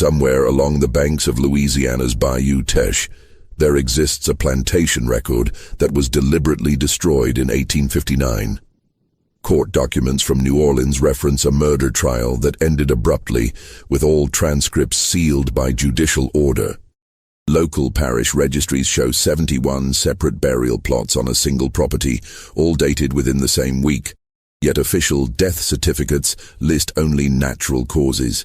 Somewhere along the banks of Louisiana's Bayou Teche, there exists a plantation record that was deliberately destroyed in 1859. Court documents from New Orleans reference a murder trial that ended abruptly, with all transcripts sealed by judicial order. Local parish registries show 71 separate burial plots on a single property, all dated within the same week, yet official death certificates list only natural causes.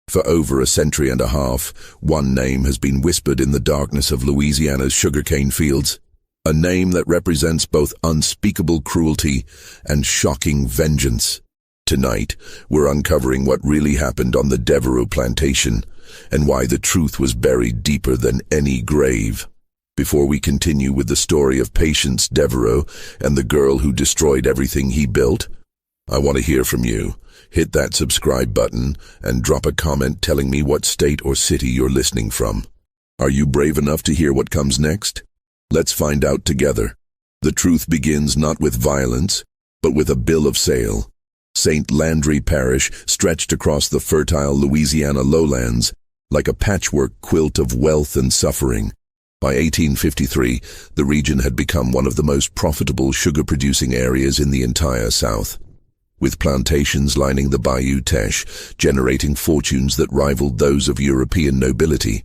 For over a century and a half, one name has been whispered in the darkness of Louisiana's sugarcane fields, a name that represents both unspeakable cruelty and shocking vengeance. Tonight, we're uncovering what really happened on the Devo plantation, and why the truth was buried deeper than any grave. Before we continue with the story of Patients Devo and the girl who destroyed everything he built, I want to hear from you. Hit that subscribe button and drop a comment telling me what state or city you're listening from. Are you brave enough to hear what comes next? Let's find out together. The truth begins not with violence, but with a bill of sale. St. Landry Parish stretched across the fertile Louisiana lowlands like a patchwork quilt of wealth and suffering. By 1853, the region had become one of the most profitable sugar-producing areas in the entire South, with plantations lining the Bayou Teche, generating fortunes that rivaled those of European nobility.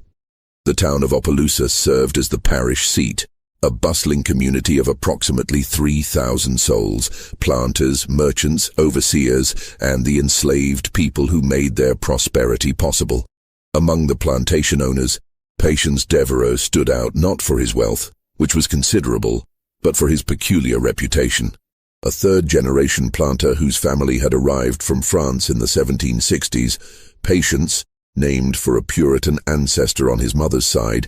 The town of Opelousas served as the parish seat, a bustling community of approximately 3,000 souls, planters, merchants, overseers, and the enslaved people who made their prosperity possible. Among the plantation owners, Patients Devo stood out not for his wealth, which was considerable, but for his peculiar reputation. A third-generation planter whose family had arrived from France in the 1760s, Patience, named for a Puritan ancestor on his mother's side,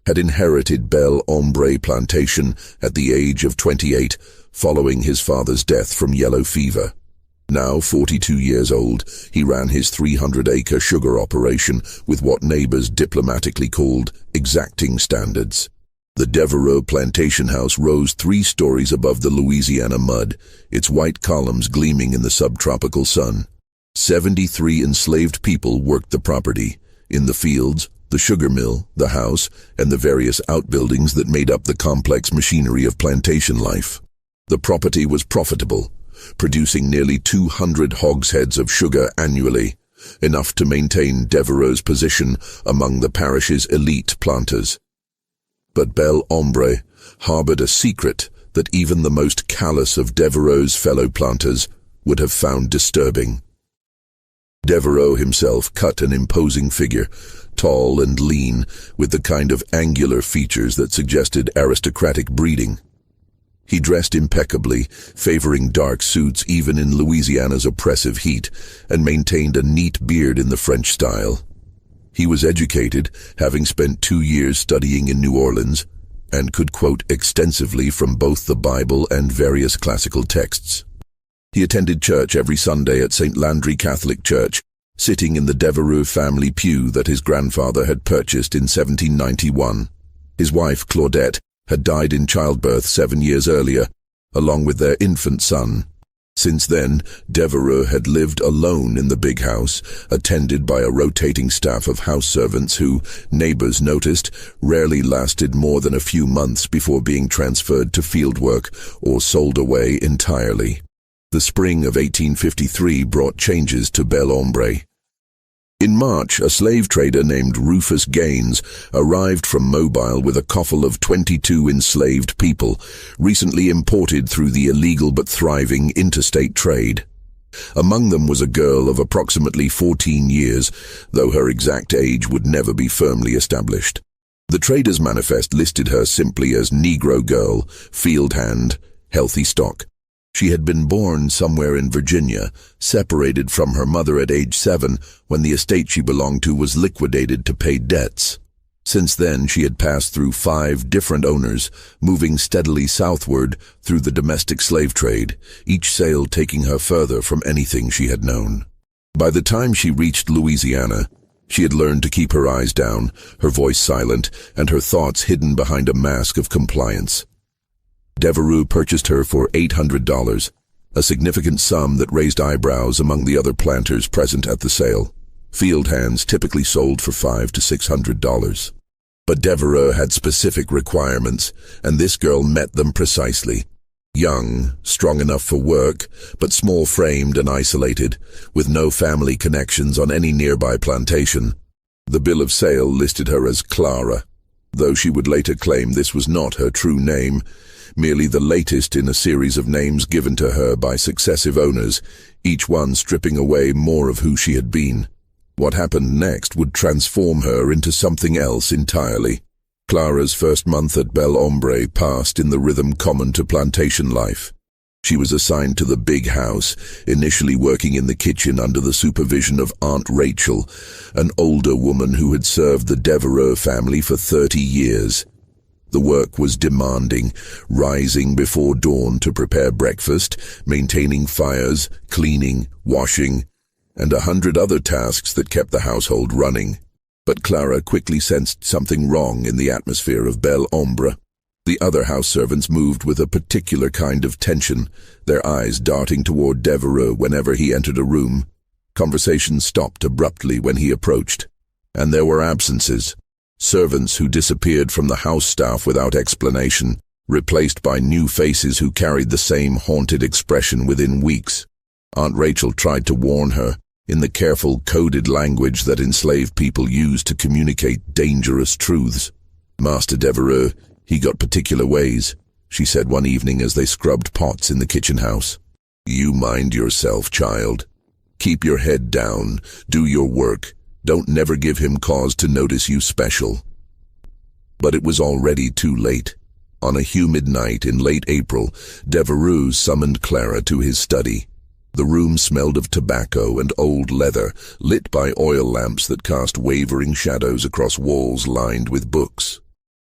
had inherited Bel Ombre Plantation at the age of 28, following his father's death from yellow fever. Now 42 years old, he ran his 300-acre sugar operation with what neighbors diplomatically called exacting standards. The Devo plantation house rose 3 stories above the Louisiana mud, its white columns gleaming in the subtropical sun. 73 enslaved people worked the property, in the fields, the sugar mill, the house, and the various outbuildings that made up the complex machinery of plantation life. The property was profitable, producing nearly 200 hogsheads of sugar annually, enough to maintain Devo's position among the parish's elite planters. But Bel Ombre harbored a secret that even the most callous of Devo's fellow planters would have found disturbing. Devo himself cut an imposing figure, tall and lean, with the kind of angular features that suggested aristocratic breeding. He dressed impeccably, favoring dark suits even in Louisiana's oppressive heat, and maintained a neat beard in the French style. He was educated, having spent 2 years studying in New Orleans, and could quote extensively from both the Bible and various classical texts. He attended church every Sunday at St. Landry Catholic Church, sitting in the Devo family pew that his grandfather had purchased in 1791. His wife, Claudette, had died in childbirth 7 years earlier, along with their infant son. Since then, Devo had lived alone in the big house, attended by a rotating staff of house servants who, neighbors noticed, rarely lasted more than a few months before being transferred to fieldwork or sold away entirely. The spring of 1853 brought changes to Bel Ombre. In March, a slave trader named Rufus Gaines arrived from Mobile with a coffle of 22 enslaved people, recently imported through the illegal but thriving interstate trade. Among them was a girl of approximately 14 years, though her exact age would never be firmly established. The trader's manifest listed her simply as Negro girl, field hand, healthy stock. She had been born somewhere in Virginia, separated from her mother at age 7 when the estate she belonged to was liquidated to pay debts. Since then, she had passed through 5 different owners, moving steadily southward through the domestic slave trade, each sale taking her further from anything she had known. By the time she reached Louisiana, she had learned to keep her eyes down, her voice silent, and her thoughts hidden behind a mask of compliance. Devo purchased her for $800, a significant sum that raised eyebrows among the other planters present at the sale. Field hands typically sold for $500 to $600. But Devereux had specific requirements, and this girl met them precisely. Young, strong enough for work, but small-framed and isolated, with no family connections on any nearby plantation. The bill of sale listed her as Clara, though she would later claim this was not her true name, merely the latest in a series of names given to her by successive owners, each one stripping away more of who she had been. What happened next would transform her into something else entirely. Clara's first month at Bel Hombre passed in the rhythm common to plantation life. She was assigned to the big house, initially working in the kitchen under the supervision of Aunt Rachel, an older woman who had served the Devereux family for 30 years. The work was demanding, rising before dawn to prepare breakfast, maintaining fires, cleaning, washing, and 100 other tasks that kept the household running. But Clara quickly sensed something wrong in the atmosphere of Bel Hombre. The other house servants moved with a particular kind of tension, their eyes darting toward Devereux whenever he entered a room. Conversation stopped abruptly when he approached. And there were absences. Servants who disappeared from the house staff without explanation, replaced by new faces who carried the same haunted expression within weeks. Aunt Rachel tried to warn her, in the careful, coded language that enslaved people use to communicate dangerous truths. Master Devereux, he got particular ways, she said one evening as they scrubbed pots in the kitchen house. You mind yourself, child. Keep your head down, do your work. Don't never give him cause to notice you special. But it was already too late. On a humid night in late April, Devereux summoned Clara to his study. The room smelled of tobacco and old leather, lit by oil lamps that cast wavering shadows across walls lined with books.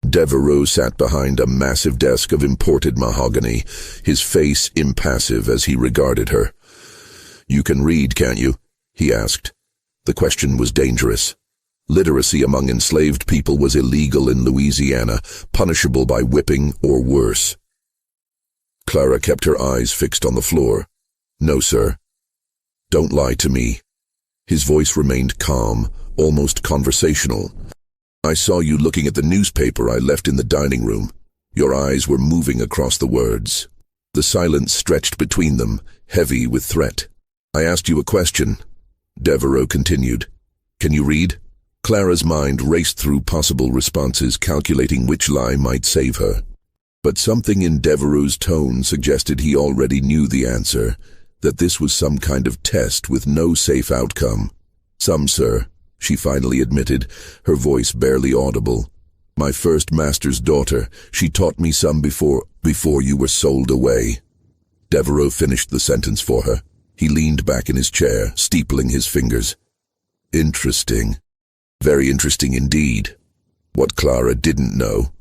Devereux sat behind a massive desk of imported mahogany, his face impassive as he regarded her. You can read, can't you? He asked. The question was dangerous. Literacy among enslaved people was illegal in Louisiana, punishable by whipping or worse. Clara kept her eyes fixed on the floor. No, sir. Don't lie to me. His voice remained calm, almost conversational. I saw you looking at the newspaper I left in the dining room. Your eyes were moving across the words. The silence stretched between them, heavy with threat. I asked you a question. Devereux continued. Can you read? Clara's mind raced through possible responses, calculating which lie might save her. But something in Devereux's tone suggested he already knew the answer, that this was some kind of test with no safe outcome. Some, sir, she finally admitted, her voice barely audible. My first master's daughter, she taught me some before you were sold away. Devereux finished the sentence for her. He leaned back in his chair, steepling his fingers. Interesting. Very interesting indeed. What Clara didn't know,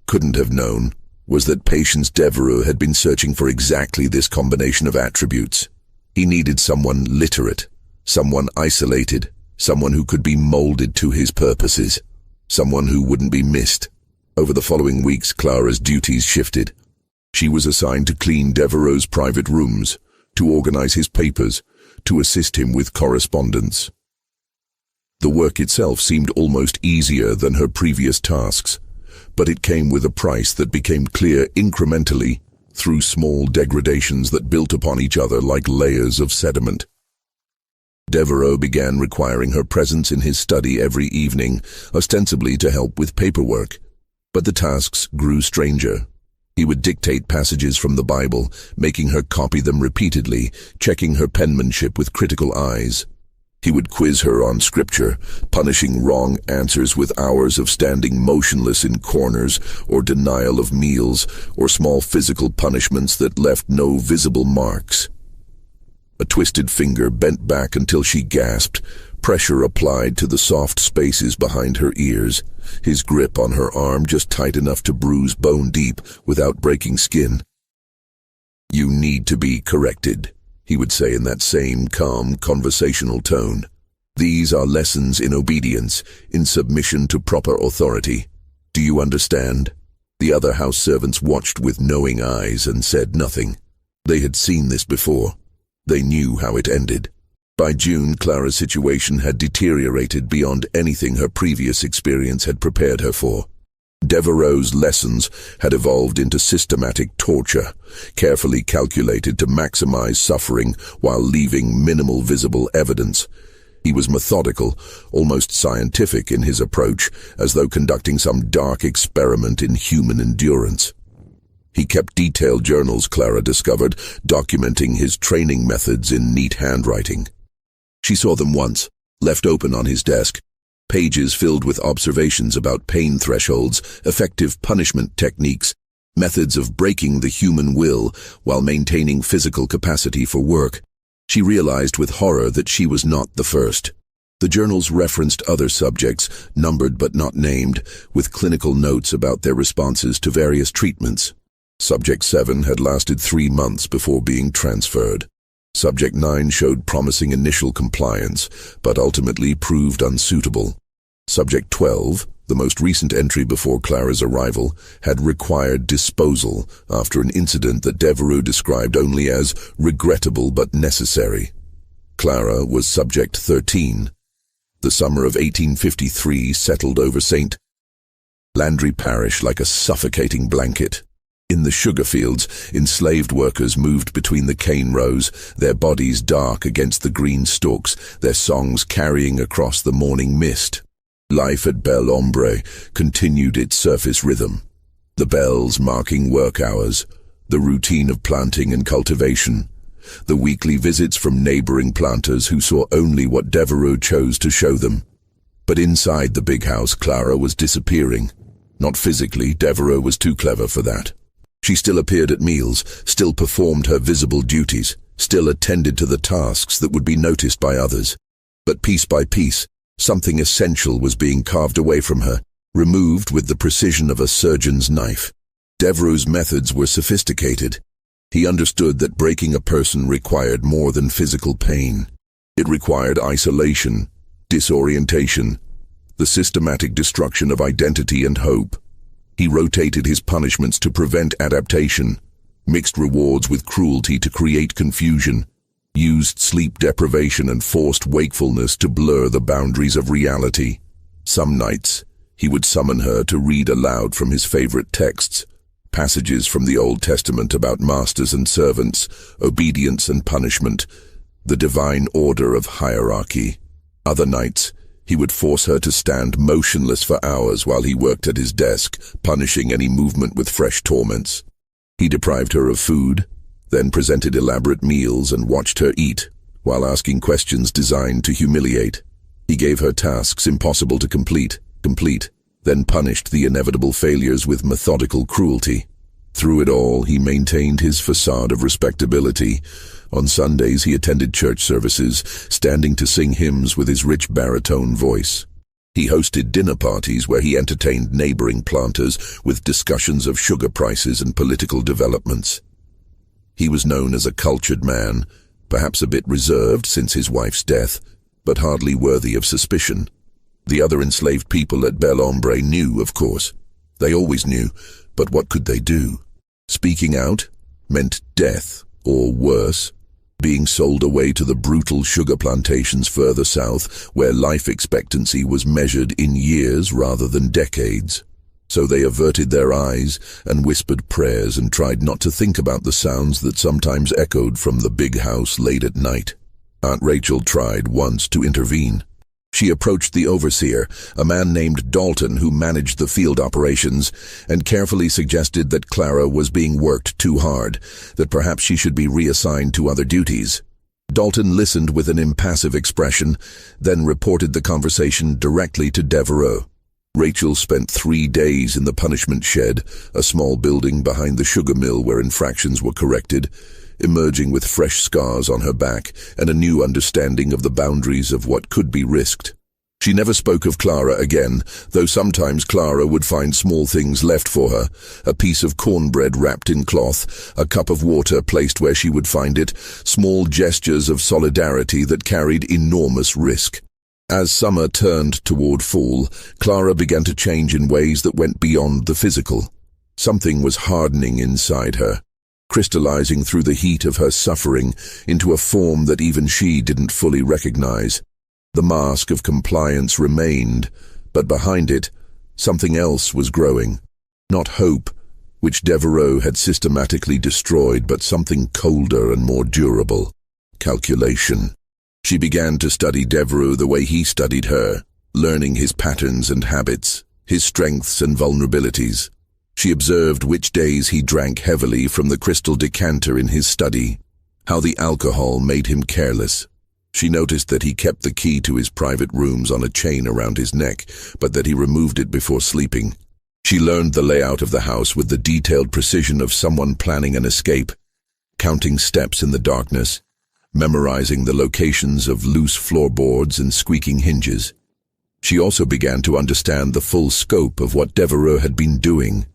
couldn't have known, was that Patients Devo had been searching for exactly this combination of attributes. He needed someone literate, someone isolated, someone who could be molded to his purposes, someone who wouldn't be missed. Over the following weeks, Clara's duties shifted. She was assigned to clean Devereux's private rooms, to organize his papers, to assist him with correspondence. The work itself seemed almost easier than her previous tasks, but it came with a price that became clear incrementally through small degradations that built upon each other like layers of sediment. Devereux began requiring her presence in his study every evening, ostensibly to help with paperwork. But the tasks grew stranger. He would dictate passages from the Bible, making her copy them repeatedly, checking her penmanship with critical eyes. He would quiz her on scripture, punishing wrong answers with hours of standing motionless in corners, or denial of meals, or small physical punishments that left no visible marks. A twisted finger bent back until she gasped, pressure applied to the soft spaces behind her ears, his grip on her arm just tight enough to bruise bone deep without breaking skin. "You need to be corrected," he would say in that same calm, conversational tone. "These are lessons in obedience, in submission to proper authority. Do you understand?" The other house servants watched with knowing eyes and said nothing. They had seen this before. They knew how it ended. By June, Clara's situation had deteriorated beyond anything her previous experience had prepared her for. Devereux's lessons had evolved into systematic torture, carefully calculated to maximize suffering while leaving minimal visible evidence. He was methodical, almost scientific in his approach, as though conducting some dark experiment in human endurance. He kept detailed journals, Clara discovered, documenting his training methods in neat handwriting. She saw them once, left open on his desk, pages filled with observations about pain thresholds, effective punishment techniques, methods of breaking the human will while maintaining physical capacity for work. She realized with horror that she was not the first. The journals referenced other subjects, numbered but not named, with clinical notes about their responses to various treatments. Subject 7 had lasted 3 months before being transferred. Subject 9 showed promising initial compliance, but ultimately proved unsuitable. Subject 12, the most recent entry before Clara's arrival, had required disposal after an incident that Devereux described only as regrettable but necessary. Clara was subject 13. The summer of 1853 settled over St. Landry Parish like a suffocating blanket. In the sugar fields, enslaved workers moved between the cane rows, their bodies dark against the green stalks, their songs carrying across the morning mist. Life at Bel Ombre continued its surface rhythm. The bells marking work hours, the routine of planting and cultivation, the weekly visits from neighboring planters who saw only what Devereux chose to show them. But inside the big house, Clara was disappearing. Not physically, Devereux was too clever for that. She still appeared at meals, still performed her visible duties, still attended to the tasks that would be noticed by others. But piece by piece, something essential was being carved away from her, removed with the precision of a surgeon's knife. Devereux's methods were sophisticated. He understood that breaking a person required more than physical pain. It required isolation, disorientation, the systematic destruction of identity and hope. He rotated his punishments to prevent adaptation, mixed rewards with cruelty to create confusion, used sleep deprivation and forced wakefulness to blur the boundaries of reality. Some nights, he would summon her to read aloud from his favorite texts, passages from the Old Testament about masters and servants, obedience and punishment, the divine order of hierarchy. Other nights, he would force her to stand motionless for hours while he worked at his desk, punishing any movement with fresh torments. He deprived her of food, then presented elaborate meals and watched her eat, while asking questions designed to humiliate. He gave her tasks impossible to complete, then punished the inevitable failures with methodical cruelty. Through it all, he maintained his facade of respectability. On Sundays, he attended church services, standing to sing hymns with his rich baritone voice. He hosted dinner parties where he entertained neighboring planters with discussions of sugar prices and political developments. He was known as a cultured man, perhaps a bit reserved since his wife's death, but hardly worthy of suspicion. The other enslaved people at Bel Ombre knew, of course. They always knew, but what could they do? Speaking out meant death, or worse, being sold away to the brutal sugar plantations further south, where life expectancy was measured in years rather than decades. So they averted their eyes and whispered prayers and tried not to think about the sounds that sometimes echoed from the big house late at night. Aunt Rachel tried once to intervene. She approached the overseer, a man named Dalton who managed the field operations, and carefully suggested that Clara was being worked too hard, that perhaps she should be reassigned to other duties. Dalton listened with an impassive expression, then reported the conversation directly to Devereux. Rachel spent 3 days in the punishment shed, a small building behind the sugar mill where infractions were corrected, emerging with fresh scars on her back and a new understanding of the boundaries of what could be risked. She never spoke of Clara again, though sometimes Clara would find small things left for her, a piece of cornbread wrapped in cloth, a cup of water placed where she would find it, small gestures of solidarity that carried enormous risk. As summer turned toward fall, Clara began to change in ways that went beyond the physical. Something was hardening inside her. crystallizing through the heat of her suffering into a form that even she didn't fully recognize. The mask of compliance remained, but behind it, something else was growing. Not hope, which Devereaux had systematically destroyed, but something colder and more durable. Calculation. She began to study Devereaux the way he studied her, learning his patterns and habits, his strengths and vulnerabilities. She observed which days he drank heavily from the crystal decanter in his study, how the alcohol made him careless. She noticed that he kept the key to his private rooms on a chain around his neck, but that he removed it before sleeping. She learned the layout of the house with the detailed precision of someone planning an escape, counting steps in the darkness, memorizing the locations of loose floorboards and squeaking hinges. She also began to understand the full scope of what Devereaux had been doing.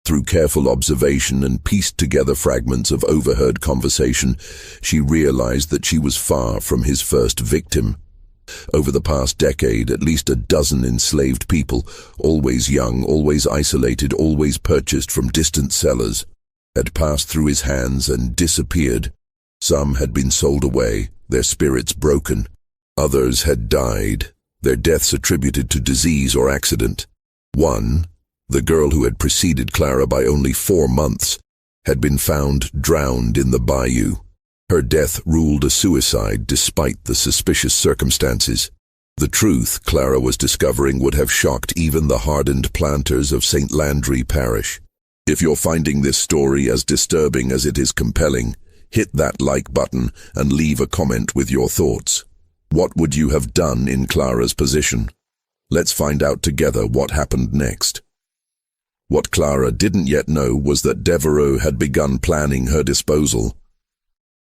Through careful observation and pieced together fragments of overheard conversation, she realized that she was far from his first victim. Over the past decade, at least a dozen enslaved people, always young, always isolated, always purchased from distant sellers, had passed through his hands and disappeared. Some had been sold away, their spirits broken. Others had died, their deaths attributed to disease or accident. One, the girl who had preceded Clara by only 4 months, had been found drowned in the bayou. Her death ruled a suicide despite the suspicious circumstances. The truth, Clara was discovering, would have shocked even the hardened planters of St. Landry Parish. If you're finding this story as disturbing as it is compelling, hit that like button and leave a comment with your thoughts. What would you have done in Clara's position? Let's find out together what happened next. What Clara didn't yet know was that Devereaux had begun planning her disposal.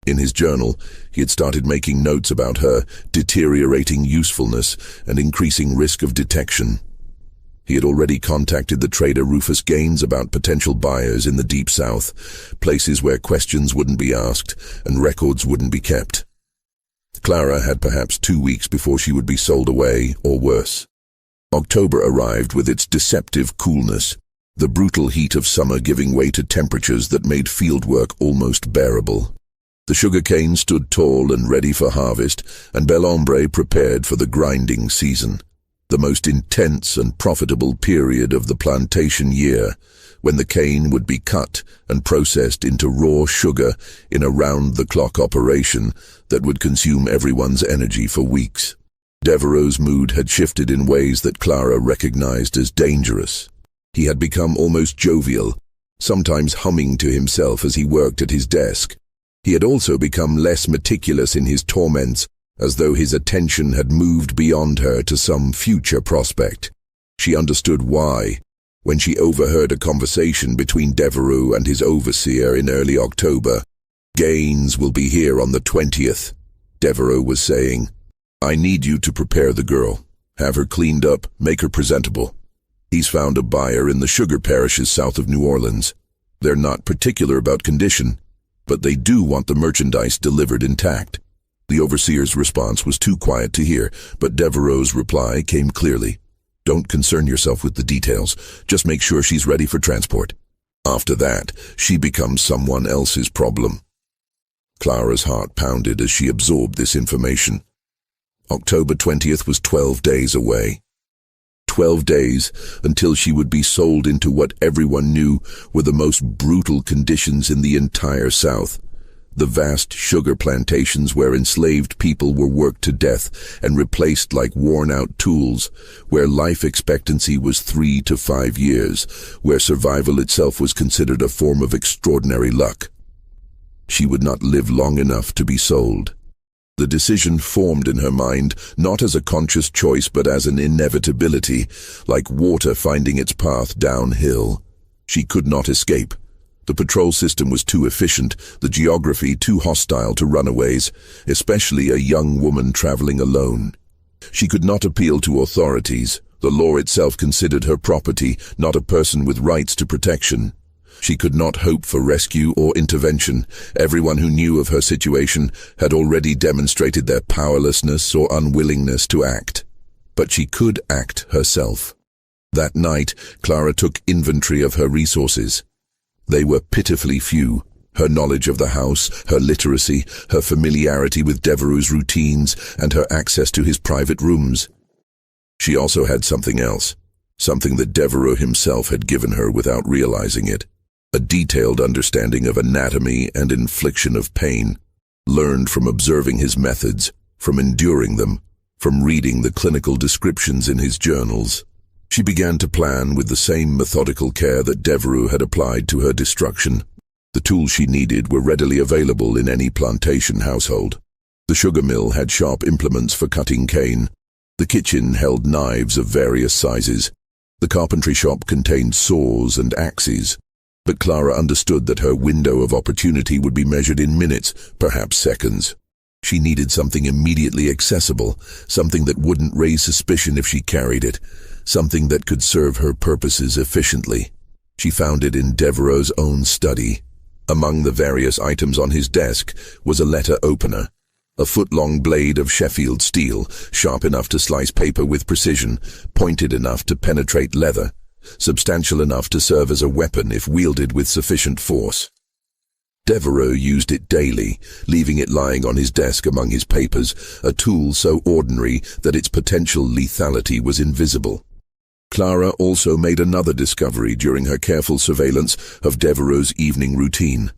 In his journal, he had started making notes about her deteriorating usefulness and increasing risk of detection. He had already contacted the trader Rufus Gaines about potential buyers in the Deep South, places where questions wouldn't be asked and records wouldn't be kept. Clara had perhaps 2 weeks before she would be sold away, or worse. October arrived with its deceptive coolness, the brutal heat of summer giving way to temperatures that made fieldwork almost bearable. The sugarcane stood tall and ready for harvest, and Bel Hombre prepared for the grinding season, the most intense and profitable period of the plantation year, when the cane would be cut and processed into raw sugar in a round-the-clock operation that would consume everyone's energy for weeks. Devereaux's mood had shifted in ways that Clara recognized as dangerous. He had become almost jovial, sometimes humming to himself as he worked at his desk. He had also become less meticulous in his torments, as though his attention had moved beyond her to some future prospect. She understood why, when she overheard a conversation between Devereaux and his overseer in early October. "Gaines will be here on the 20th, Devereaux was saying. "I need you to prepare the girl. Have her cleaned up, make her presentable. He's found a buyer in the sugar parishes south of New Orleans. They're not particular about condition, but they do want the merchandise delivered intact." The overseer's response was too quiet to hear, but Devereaux's reply came clearly. "Don't concern yourself with the details. Just make sure she's ready for transport. After that, she becomes someone else's problem." Clara's heart pounded as she absorbed this information. October 20th was 12 days away. 12 days until she would be sold into what everyone knew were the most brutal conditions in the entire South. The vast sugar plantations where enslaved people were worked to death and replaced like worn-out tools, where life expectancy was 3 to 5 years, where survival itself was considered a form of extraordinary luck. She would not live long enough to be sold. The decision formed in her mind, not as a conscious choice but as an inevitability, like water finding its path downhill. She could not escape. The patrol system was too efficient, the geography too hostile to runaways, especially a young woman traveling alone. She could not appeal to authorities. The law itself considered her property, not a person with rights to protection. She could not hope for rescue or intervention. Everyone who knew of her situation had already demonstrated their powerlessness or unwillingness to act. But she could act herself. That night, Clara took inventory of her resources. They were pitifully few. Her knowledge of the house, her literacy, her familiarity with Devereux's routines, and her access to his private rooms. She also had something else, something that Devereux himself had given her without realizing it. A detailed understanding of anatomy and infliction of pain, learned from observing his methods, from enduring them, from reading the clinical descriptions in his journals. She began to plan with the same methodical care that Devereux had applied to her destruction. The tools she needed were readily available in any plantation household. The sugar mill had sharp implements for cutting cane. The kitchen held knives of various sizes. The carpentry shop contained saws and axes. But Clara understood that her window of opportunity would be measured in minutes, perhaps seconds. She needed something immediately accessible, something that wouldn't raise suspicion if she carried it, something that could serve her purposes efficiently. She found it in Devereux's own study. Among the various items on his desk was a letter opener, a foot-long blade of Sheffield steel, sharp enough to slice paper with precision, pointed enough to penetrate leather, substantial enough to serve as a weapon if wielded with sufficient force. Devereux used it daily, leaving it lying on his desk among his papers, a tool so ordinary that its potential lethality was invisible. Clara also made another discovery during her careful surveillance of Devereux's evening routine.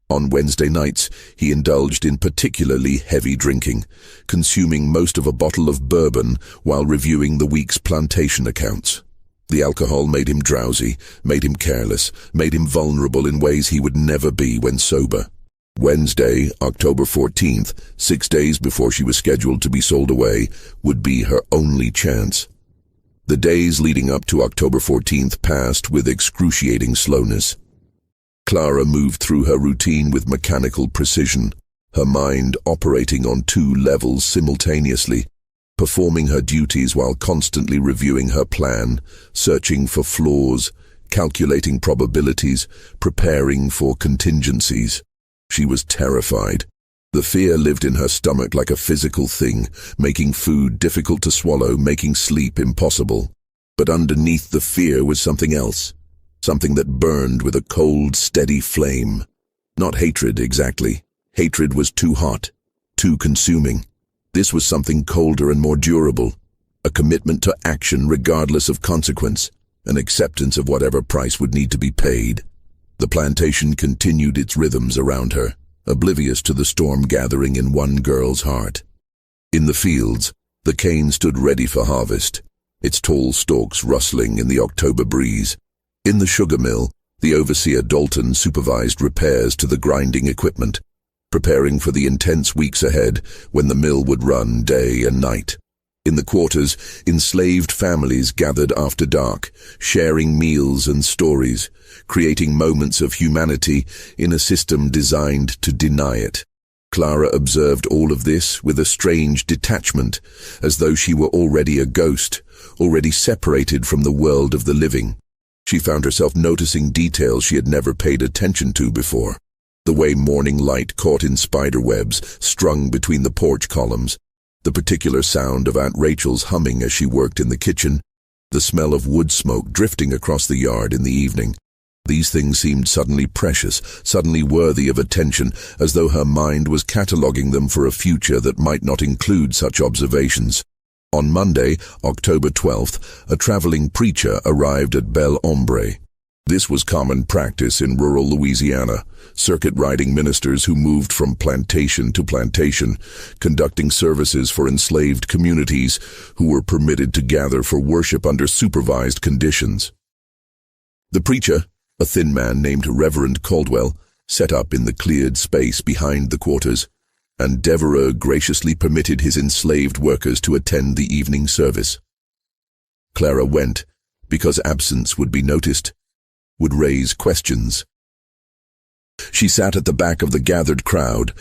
On Wednesday nights, he indulged in particularly heavy drinking, consuming most of a bottle of bourbon while reviewing the week's plantation accounts. The alcohol made him drowsy, made him careless, made him vulnerable in ways he would never be when sober. Wednesday, October 14th, 6 days before she was scheduled to be sold away, would be her only chance. The days leading up to October 14th passed with excruciating slowness. Clara moved through her routine with mechanical precision, her mind operating on 2 levels simultaneously, performing her duties while constantly reviewing her plan, searching for flaws, calculating probabilities, preparing for contingencies. She was terrified. The fear lived in her stomach like a physical thing, making food difficult to swallow, making sleep impossible. But underneath the fear was something else, something that burned with a cold, steady flame. Not hatred, exactly. Hatred was too hot, too consuming. This was something colder and more durable, a commitment to action regardless of consequence, an acceptance of whatever price would need to be paid. The plantation continued its rhythms around her, oblivious to the storm gathering in one girl's heart. In the fields, the cane stood ready for harvest, its tall stalks rustling in the October breeze. In the sugar mill, the overseer Dalton supervised repairs to the grinding equipment, preparing for the intense weeks ahead when the mill would run day and night. In the quarters, enslaved families gathered after dark, sharing meals and stories, creating moments of humanity in a system designed to deny it. Clara observed all of this with a strange detachment, as though she were already a ghost, already separated from the world of the living. She found herself noticing details she had never paid attention to before. The way morning light caught in spider webs strung between the porch columns, the particular sound of Aunt Rachel's humming as she worked in the kitchen, the smell of wood smoke drifting across the yard in the evening. These things seemed suddenly precious, suddenly worthy of attention, as though her mind was cataloguing them for a future that might not include such observations. On Monday, October 12th, a traveling preacher arrived at Bel Ombre. This was common practice in rural Louisiana, circuit-riding ministers who moved from plantation to plantation, conducting services for enslaved communities who were permitted to gather for worship under supervised conditions. The preacher, a thin man named Reverend Caldwell, set up in the cleared space behind the quarters, and Devereux graciously permitted his enslaved workers to attend the evening service. Clara went, because absence would be noticed, would raise questions. She sat at the back of the gathered crowd.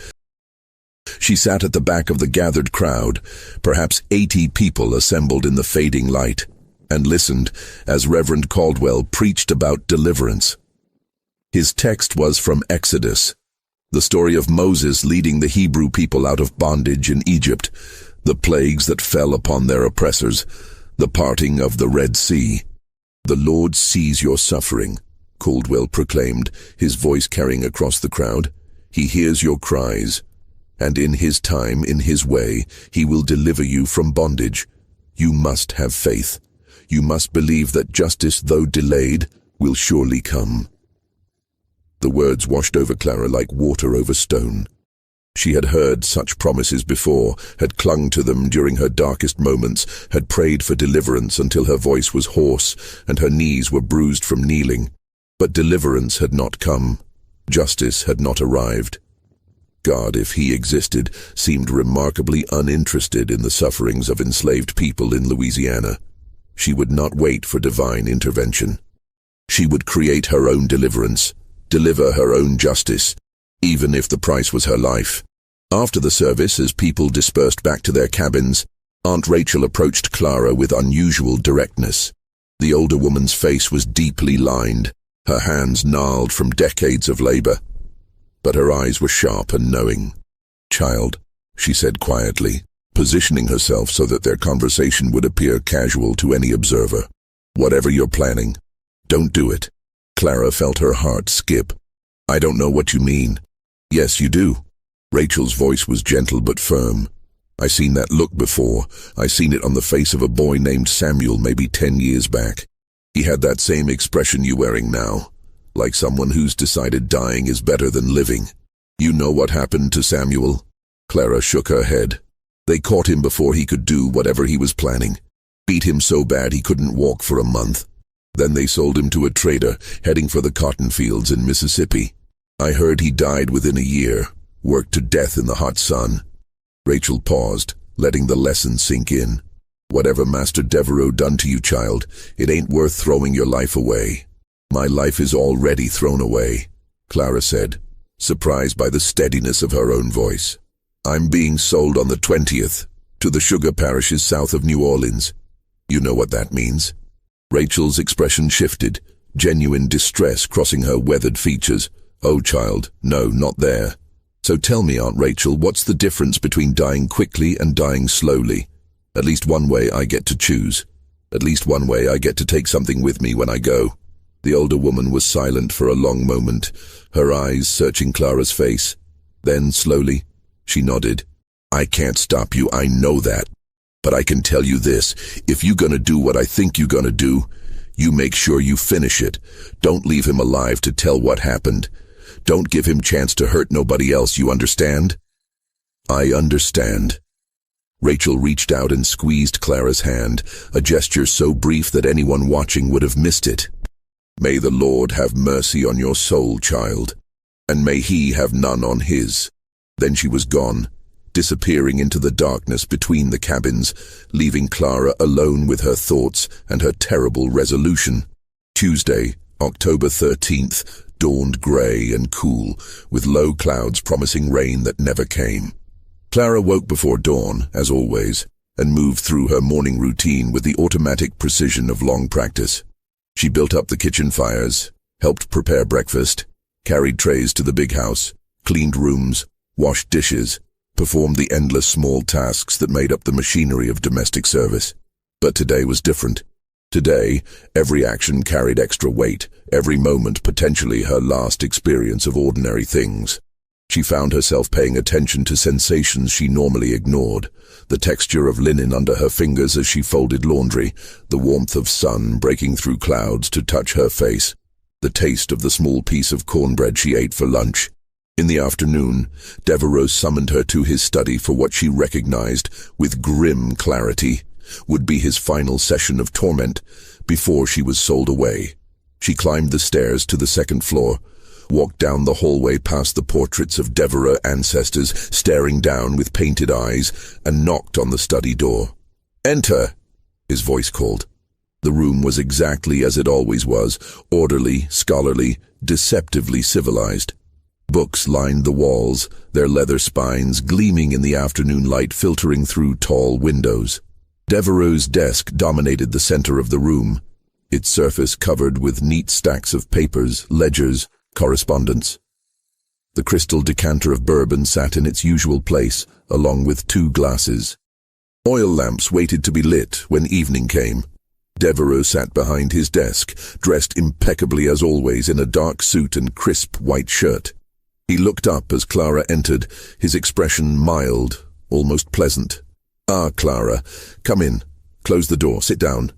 Perhaps 80 people assembled in the fading light, and listened as Reverend Caldwell preached about deliverance. His text was from Exodus, the story of Moses leading the Hebrew people out of bondage in Egypt, the plagues that fell upon their oppressors, the parting of the Red Sea. The Lord sees your suffering. Caldwell proclaimed, his voice carrying across the crowd. "He hears your cries, and in his time, in his way, he will deliver you from bondage. You must have faith. You must believe that justice, though delayed, will surely come." The words washed over Clara like water over stone. She had heard such promises before, had clung to them during her darkest moments, had prayed for deliverance until her voice was hoarse and her knees were bruised from kneeling. But deliverance had not come. Justice had not arrived. God, if he existed, seemed remarkably uninterested in the sufferings of enslaved people in Louisiana. She would not wait for divine intervention. She would create her own deliverance, deliver her own justice, even if the price was her life. After the service, as people dispersed back to their cabins, Aunt Rachel approached Clara with unusual directness. The older woman's face was deeply lined, her hands gnarled from decades of labor, but her eyes were sharp and knowing. "Child," she said quietly, positioning herself so that their conversation would appear casual to any observer. "Whatever you're planning, don't do it." Clara felt her heart skip. "I don't know what you mean." "Yes, you do." Rachel's voice was gentle but firm. "I seen that look before. I seen it on the face of a boy named Samuel maybe 10 years back. He had that same expression you're wearing now, like someone who's decided dying is better than living. You know what happened to Samuel?" Clara shook her head. "They caught him before he could do whatever he was planning. Beat him so bad he couldn't walk for a month. Then they sold him to a trader heading for the cotton fields in Mississippi. I heard he died within a year, worked to death in the hot sun." Rachel paused, letting the lesson sink in. "Whatever Master Devereaux done to you, child, it ain't worth throwing your life away." "My life is already thrown away," Clara said, surprised by the steadiness of her own voice. "I'm being sold on the 20th, to the sugar parishes south of New Orleans. You know what that means." Rachel's expression shifted, genuine distress crossing her weathered features. "Oh, child, no, not there. So tell me, Aunt Rachel, what's the difference between dying quickly and dying slowly? At least one way I get to choose. At least one way I get to take something with me when I go." The older woman was silent for a long moment, her eyes searching Clara's face. Then, slowly, she nodded. "I can't stop you, I know that. But I can tell you this, if you're gonna do what I think you're gonna do, you make sure you finish it. Don't leave him alive to tell what happened. Don't give him chance to hurt nobody else, you understand?" "I understand." Rachel reached out and squeezed Clara's hand, a gesture so brief that anyone watching would have missed it. "May the Lord have mercy on your soul, child, and may he have none on his." Then she was gone, disappearing into the darkness between the cabins, leaving Clara alone with her thoughts and her terrible resolution. Tuesday, October 13th, dawned grey and cool, with low clouds promising rain that never came. Clara woke before dawn, as always, and moved through her morning routine with the automatic precision of long practice. She built up the kitchen fires, helped prepare breakfast, carried trays to the big house, cleaned rooms, washed dishes, performed the endless small tasks that made up the machinery of domestic service. But today was different. Today, every action carried extra weight, every moment potentially her last experience of ordinary things. She found herself paying attention to sensations she normally ignored, the texture of linen under her fingers as she folded laundry, the warmth of sun breaking through clouds to touch her face, the taste of the small piece of cornbread she ate for lunch. In the afternoon, Devereaux summoned her to his study for what she recognized, with grim clarity, would be his final session of torment before she was sold away. She climbed the stairs to the second floor, walked down the hallway past the portraits of Devereaux ancestors staring down with painted eyes, and knocked on the study door. "Enter," his voice called. The room was exactly as it always was, orderly, scholarly, deceptively civilized. Books lined the walls, their leather spines gleaming in the afternoon light filtering through tall windows. Devereaux's desk dominated the center of the room, its surface covered with neat stacks of papers, ledgers, correspondence. The crystal decanter of bourbon sat in its usual place, along with 2 glasses. Oil lamps waited to be lit when evening came. Devereaux sat behind his desk, dressed impeccably as always in a dark suit and crisp white shirt. He looked up as Clara entered, his expression mild, almost pleasant. "Ah, Clara, come in. Close the door. Sit down."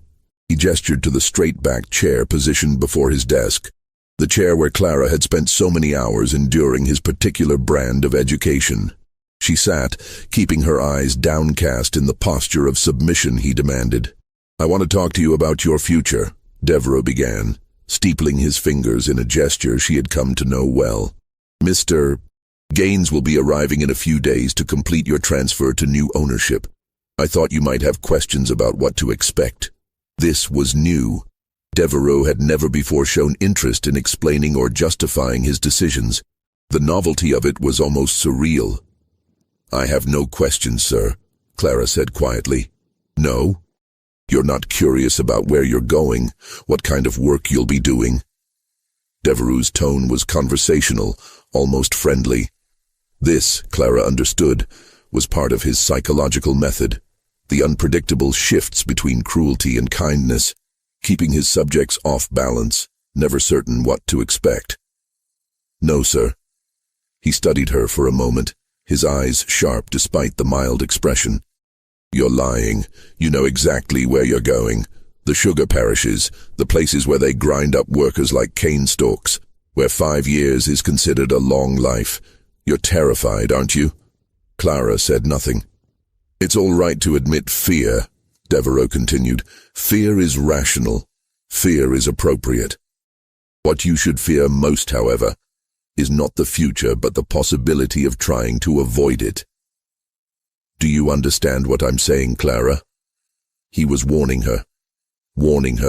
He gestured to the straight-backed chair positioned before his desk, the chair where Clara had spent so many hours enduring his particular brand of education. She sat, keeping her eyes downcast in the posture of submission he demanded. "I want to talk to you about your future," Devereaux began, steepling his fingers in a gesture she had come to know well. "Mr. Gaines will be arriving in a few days to complete your transfer to new ownership. I thought you might have questions about what to expect." This was new. Devereaux had never before shown interest in explaining or justifying his decisions. The novelty of it was almost surreal. "I have no questions, sir," Clara said quietly. "No? You're not curious about where you're going, what kind of work you'll be doing?" Devereaux's tone was conversational, almost friendly. This, Clara understood, was part of his psychological method, the unpredictable shifts between cruelty and kindness, keeping his subjects off balance, never certain what to expect. "No, sir." He studied her for a moment, his eyes sharp despite the mild expression. "You're lying. You know exactly where you're going. The sugar parishes, the places where they grind up workers like cane stalks, where 5 years is considered a long life. You're terrified, aren't you?" Clara said nothing. "It's all right to admit fear," Devereaux continued. "Fear is rational. Fear is appropriate. What you should fear most, however, is not the future but the possibility of trying to avoid it. Do you understand what I'm saying, Clara?" He was warning her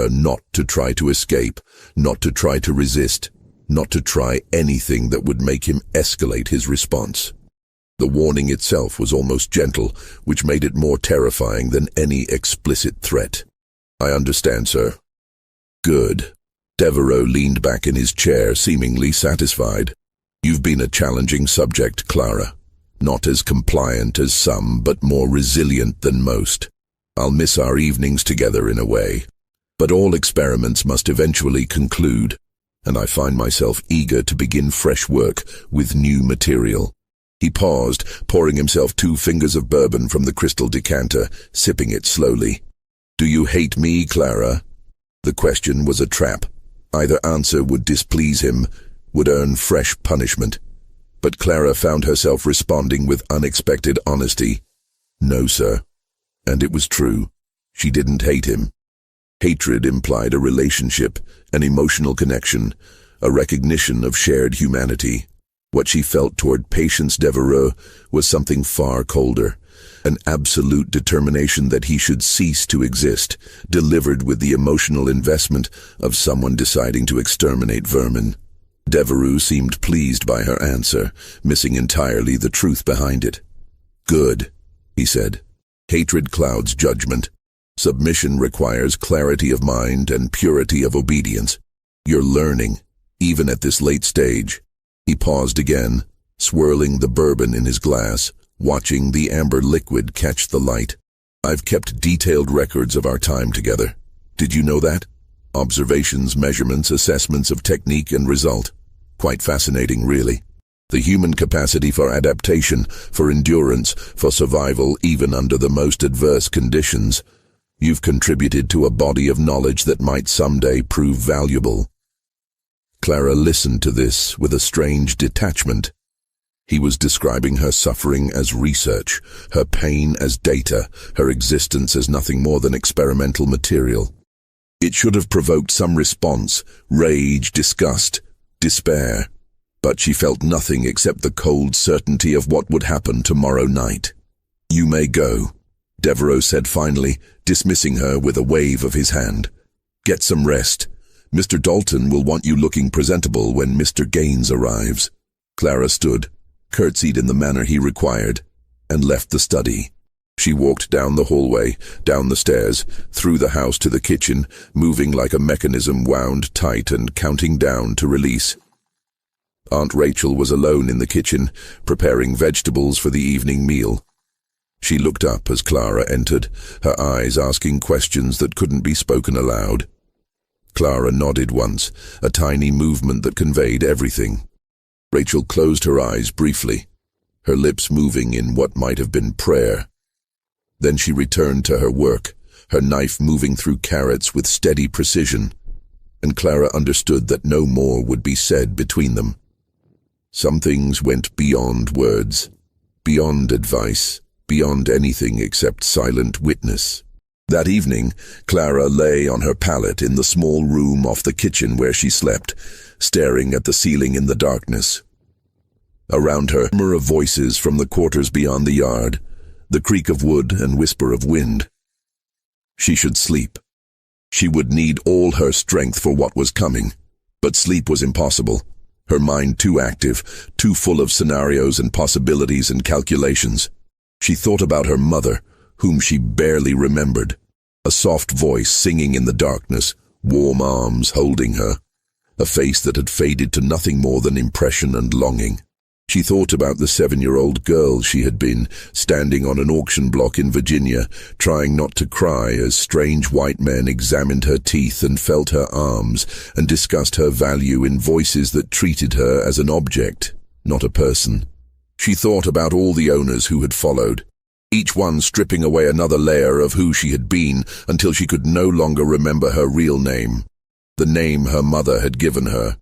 not to try to escape, not to try to resist, not to try anything that would make him escalate his response. The warning itself was almost gentle, which made it more terrifying than any explicit threat. "I understand, sir." "Good." Devereaux leaned back in his chair, seemingly satisfied. "You've been a challenging subject, Clara. Not as compliant as some, but more resilient than most. I'll miss our evenings together in a way. But all experiments must eventually conclude, and I find myself eager to begin fresh work with new material." He paused, pouring himself 2 fingers of bourbon from the crystal decanter, sipping it slowly. "Do you hate me, Clara?" The question was a trap. Either answer would displease him, would earn fresh punishment. But Clara found herself responding with unexpected honesty. "No, sir." And it was true. She didn't hate him. Hatred implied a relationship, an emotional connection, a recognition of shared humanity. What she felt toward Patients Devo was something far colder, an absolute determination that he should cease to exist, delivered with the emotional investment of someone deciding to exterminate vermin. Devereux seemed pleased by her answer, missing entirely the truth behind it. "Good," he said. "Hatred clouds judgment. Submission requires clarity of mind and purity of obedience. You're learning, even at this late stage." He paused again, swirling the bourbon in his glass, watching the amber liquid catch the light. "I've kept detailed records of our time together. Did you know that? Observations, measurements, assessments of technique and result. Quite fascinating, really. The human capacity for adaptation, for endurance, for survival even under the most adverse conditions. You've contributed to a body of knowledge that might someday prove valuable." Clara listened to this with a strange detachment. He was describing her suffering as research, her pain as data, her existence as nothing more than experimental material. It should have provoked some response, rage, disgust, despair. But she felt nothing except the cold certainty of what would happen tomorrow night. "You may go," Devereaux said finally, dismissing her with a wave of his hand. "Get some rest. Mr. Dalton will want you looking presentable when Mr. Gaines arrives." Clara stood, curtsied in the manner he required, and left the study. She walked down the hallway, down the stairs, through the house to the kitchen, moving like a mechanism wound tight and counting down to release. Aunt Rachel was alone in the kitchen, preparing vegetables for the evening meal. She looked up as Clara entered, her eyes asking questions that couldn't be spoken aloud. Clara nodded once, a tiny movement that conveyed everything. Rachel closed her eyes briefly, her lips moving in what might have been prayer. Then she returned to her work, her knife moving through carrots with steady precision, and Clara understood that no more would be said between them. Some things went beyond words, beyond advice, beyond anything except silent witness. That evening, Clara lay on her pallet in the small room off the kitchen where she slept, staring at the ceiling in the darkness. Around her, a murmur of voices from the quarters beyond the yard, the creak of wood and whisper of wind. She should sleep. She would need all her strength for what was coming, but sleep was impossible. Her mind too active, too full of scenarios and possibilities and calculations. She thought about her mother, whom she barely remembered. A soft voice singing in the darkness, warm arms holding her, a face that had faded to nothing more than impression and longing. She thought about the 7-year-old girl she had been, standing on an auction block in Virginia, trying not to cry as strange white men examined her teeth and felt her arms and discussed her value in voices that treated her as an object, not a person. She thought about all the owners who had followed, each one stripping away another layer of who she had been until she could no longer remember her real name, the name her mother had given her.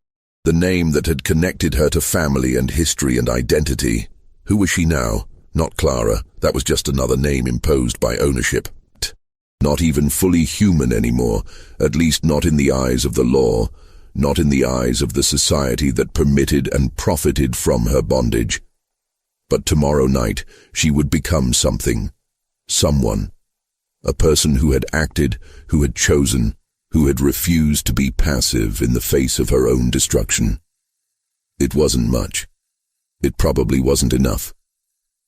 The name that had connected her to family and history and identity. Who was she now? Not Clara. That was just another name imposed by ownership. Not even fully human anymore, at least not in the eyes of the law, not in the eyes of the society that permitted and profited from her bondage. But tomorrow night she would become something. Someone. A person who had acted, who had chosen, who had refused to be passive in the face of her own destruction. It wasn't much. It probably wasn't enough.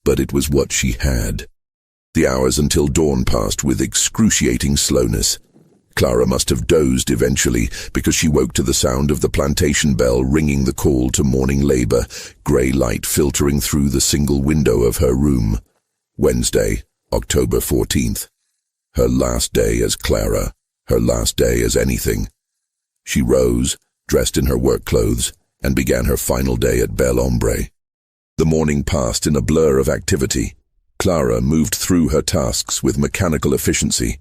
But it was what she had. The hours until dawn passed with excruciating slowness. Clara must have dozed eventually, because she woke to the sound of the plantation bell ringing the call to morning labor, grey light filtering through the single window of her room. Wednesday, October 14th. Her last day as Clara. Her last day as anything. She rose, dressed in her work clothes, and began her final day at Bel Hombre. The morning passed in a blur of activity. Clara moved through her tasks with mechanical efficiency,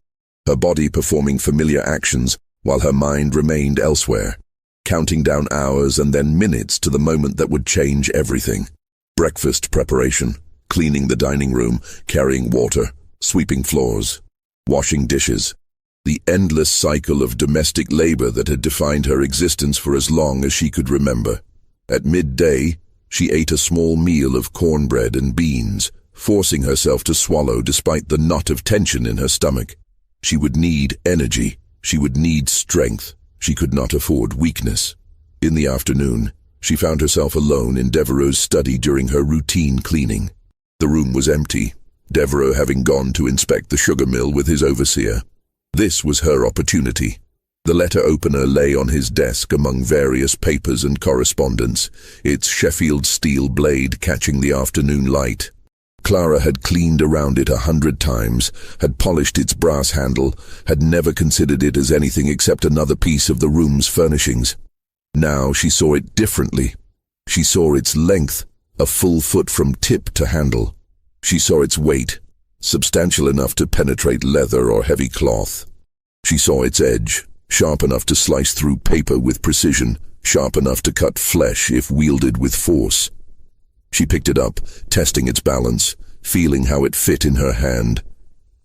her body performing familiar actions while her mind remained elsewhere, counting down hours and then minutes to the moment that would change everything. Breakfast preparation, cleaning the dining room, carrying water, sweeping floors, washing dishes. The endless cycle of domestic labor that had defined her existence for as long as she could remember. At midday, she ate a small meal of cornbread and beans, forcing herself to swallow despite the knot of tension in her stomach. She would need energy. She would need strength. She could not afford weakness. In the afternoon, she found herself alone in Devereaux's study during her routine cleaning. The room was empty, Devereaux having gone to inspect the sugar mill with his overseer. This was her opportunity. The letter opener lay on his desk among various papers and correspondence, its Sheffield steel blade catching the afternoon light. Clara had cleaned around it 100 times, had polished its brass handle, had never considered it as anything except another piece of the room's furnishings. Now she saw it differently. She saw its length, a full foot from tip to handle. She saw its weight, substantial enough to penetrate leather or heavy cloth. She saw its edge, sharp enough to slice through paper with precision, sharp enough to cut flesh if wielded with force. She picked it up, testing its balance, feeling how it fit in her hand.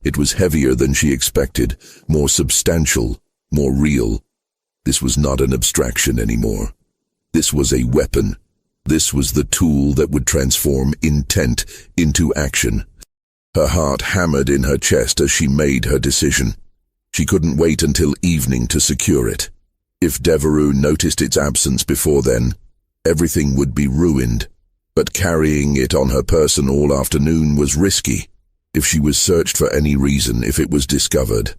It was heavier than she expected, more substantial, more real. This was not an abstraction anymore. This was a weapon. This was the tool that would transform intent into action. Her heart hammered in her chest as she made her decision. She couldn't wait until evening to secure it. If Devereaux noticed its absence before then, everything would be ruined. But carrying it on her person all afternoon was risky. If she was searched for any reason, if it was discovered,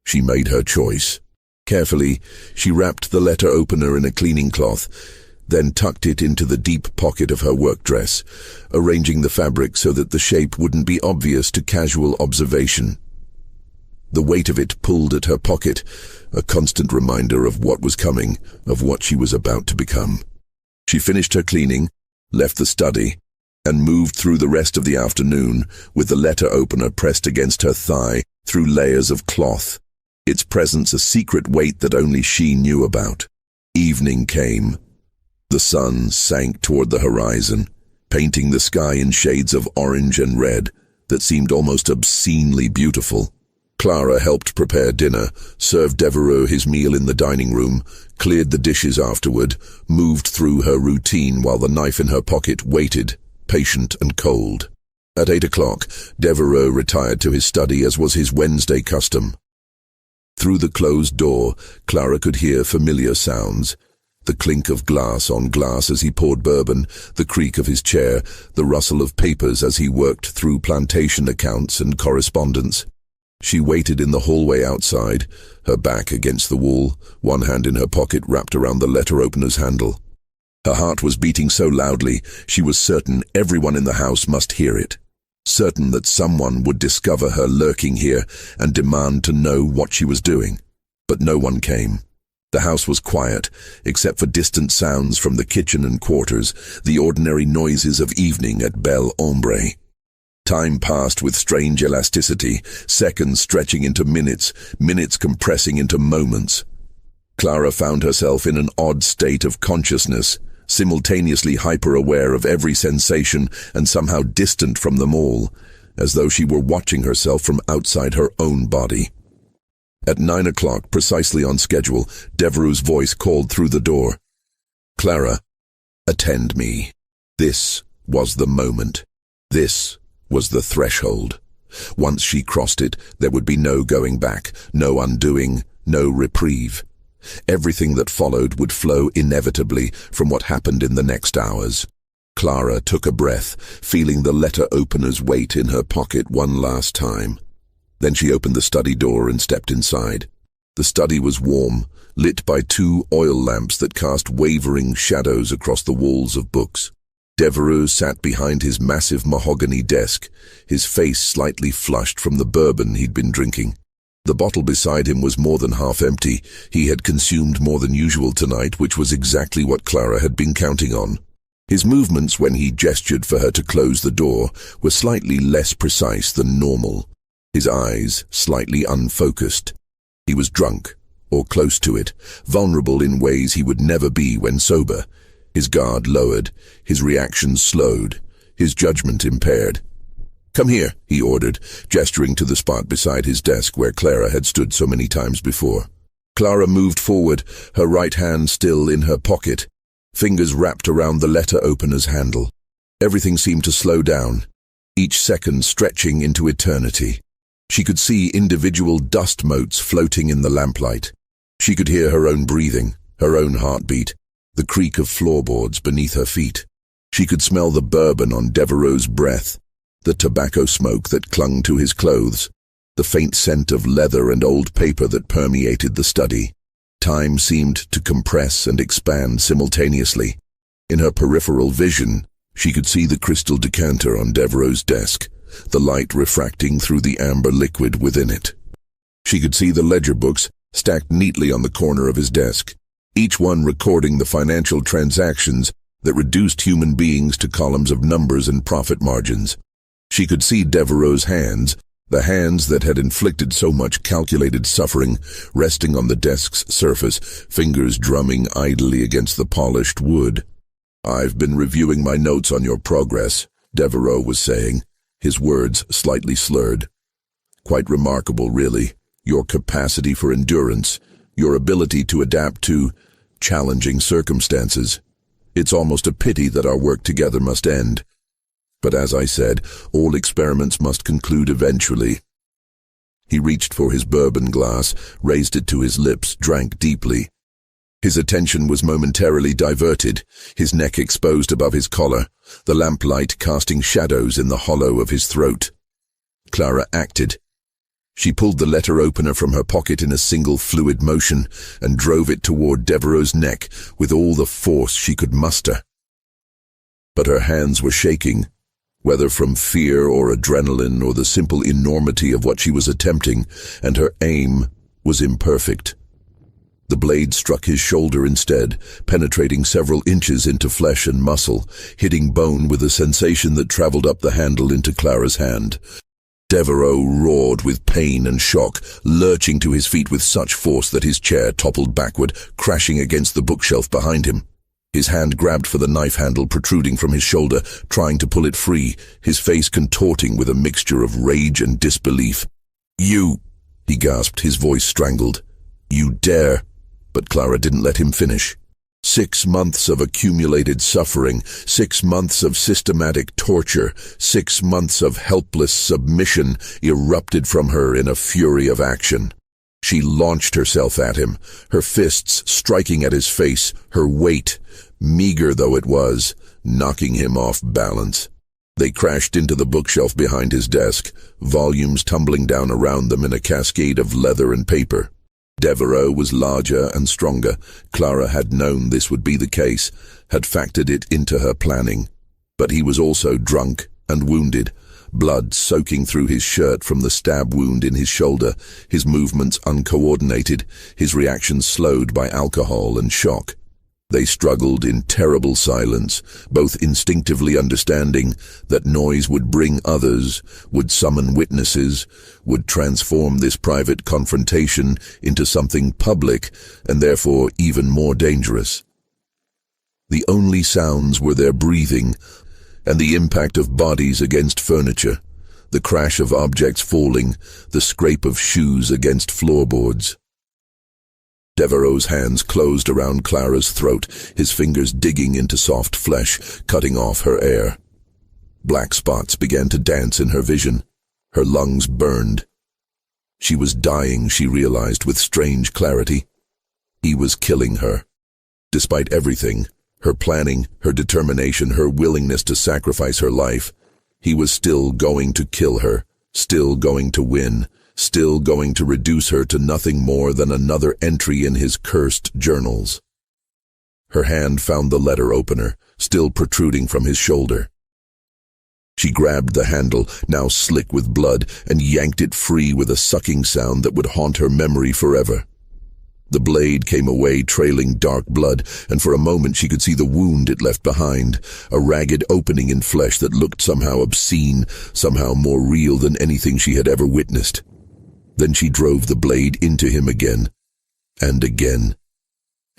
she made her choice. Carefully, she wrapped the letter opener in a cleaning cloth, then tucked it into the deep pocket of her work dress, arranging the fabric so that the shape wouldn't be obvious to casual observation. The weight of it pulled at her pocket, a constant reminder of what was coming, of what she was about to become. She finished her cleaning, left the study, and moved through the rest of the afternoon with the letter opener pressed against her thigh through layers of cloth, its presence a secret weight that only she knew about. Evening came. The sun sank toward the horizon, painting the sky in shades of orange and red that seemed almost obscenely beautiful. Clara helped prepare dinner, served Devereux his meal in the dining room, cleared the dishes afterward, moved through her routine while the knife in her pocket waited, patient and cold. At 8 o'clock, Devereux retired to his study as was his Wednesday custom. Through the closed door, Clara could hear familiar sounds. The clink of glass on glass as he poured bourbon, the creak of his chair, the rustle of papers as he worked through plantation accounts and correspondence. She waited in the hallway outside, her back against the wall, one hand in her pocket wrapped around the letter opener's handle. Her heart was beating so loudly, she was certain everyone in the house must hear it. Certain that someone would discover her lurking here and demand to know what she was doing. But no one came. The house was quiet, except for distant sounds from the kitchen and quarters, the ordinary noises of evening at Belle Ombre. Time passed with strange elasticity, seconds stretching into minutes, minutes compressing into moments. Clara found herself in an odd state of consciousness, simultaneously hyper-aware of every sensation and somehow distant from them all, as though she were watching herself from outside her own body. At 9 o'clock, precisely on schedule, Devereux's voice called through the door. "Clara, attend me." This was the moment. This was the threshold. Once she crossed it, there would be no going back, no undoing, no reprieve. Everything that followed would flow inevitably from what happened in the next hours. Clara took a breath, feeling the letter opener's weight in her pocket one last time. Then she opened the study door and stepped inside. The study was warm, lit by 2 oil lamps that cast wavering shadows across the walls of books. Devereux sat behind his massive mahogany desk, his face slightly flushed from the bourbon he'd been drinking. The bottle beside him was more than half empty. He had consumed more than usual tonight, which was exactly what Clara had been counting on. His movements when he gestured for her to close the door were slightly less precise than normal. His eyes slightly unfocused. He was drunk, or close to it, vulnerable in ways he would never be when sober. His guard lowered, his reactions slowed, his judgment impaired. "Come here," he ordered, gesturing to the spot beside his desk where Clara had stood so many times before. Clara moved forward, her right hand still in her pocket, fingers wrapped around the letter opener's handle. Everything seemed to slow down, each second stretching into eternity. She could see individual dust motes floating in the lamplight. She could hear her own breathing, her own heartbeat, the creak of floorboards beneath her feet. She could smell the bourbon on Devereux's breath, the tobacco smoke that clung to his clothes, the faint scent of leather and old paper that permeated the study. Time seemed to compress and expand simultaneously. In her peripheral vision, she could see the crystal decanter on Devereux's desk, the light refracting through the amber liquid within it. She could see the ledger books stacked neatly on the corner of his desk, each one recording the financial transactions that reduced human beings to columns of numbers and profit margins. She could see Devereux's hands, the hands that had inflicted so much calculated suffering, resting on the desk's surface, fingers drumming idly against the polished wood. "I've been reviewing my notes on your progress," Devereux was saying, his words slightly slurred. "Quite remarkable, really. Your capacity for endurance, your ability to adapt to challenging circumstances. It's almost a pity that our work together must end. But as I said, all experiments must conclude eventually." He reached for his bourbon glass, raised it to his lips, drank deeply. His attention was momentarily diverted, his neck exposed above his collar, the lamplight casting shadows in the hollow of his throat. Clara acted. She pulled the letter opener from her pocket in a single fluid motion and drove it toward Devereaux's neck with all the force she could muster. But her hands were shaking, whether from fear or adrenaline or the simple enormity of what she was attempting, and her aim was imperfect. The blade struck his shoulder instead, penetrating several inches into flesh and muscle, hitting bone with a sensation that traveled up the handle into Clara's hand. Devereaux roared with pain and shock, lurching to his feet with such force that his chair toppled backward, crashing against the bookshelf behind him. His hand grabbed for the knife handle protruding from his shoulder, trying to pull it free, his face contorting with a mixture of rage and disbelief. "You," he gasped, his voice strangled. "You dare." But Clara didn't let him finish. 6 months of accumulated suffering, 6 months of systematic torture, 6 months of helpless submission erupted from her in a fury of action. She launched herself at him, her fists striking at his face, her weight, meager though it was, knocking him off balance. They crashed into the bookshelf behind his desk, volumes tumbling down around them in a cascade of leather and paper. Devereaux was larger and stronger. Clara had known this would be the case, had factored it into her planning. But he was also drunk and wounded, blood soaking through his shirt from the stab wound in his shoulder, his movements uncoordinated, his reactions slowed by alcohol and shock. They struggled in terrible silence, both instinctively understanding that noise would bring others, would summon witnesses, would transform this private confrontation into something public and therefore even more dangerous. The only sounds were their breathing and the impact of bodies against furniture, the crash of objects falling, the scrape of shoes against floorboards. Devereaux's hands closed around Clara's throat, his fingers digging into soft flesh, cutting off her air. Black spots began to dance in her vision. Her lungs burned. She was dying, she realized with strange clarity. He was killing her. Despite everything, her planning, her determination, her willingness to sacrifice her life, he was still going to kill her, still going to win, still going to reduce her to nothing more than another entry in his cursed journals. Her hand found the letter opener, still protruding from his shoulder. She grabbed the handle, now slick with blood, and yanked it free with a sucking sound that would haunt her memory forever. The blade came away trailing dark blood, and for a moment she could see the wound it left behind, a ragged opening in flesh that looked somehow obscene, somehow more real than anything she had ever witnessed. Then she drove the blade into him again, and again,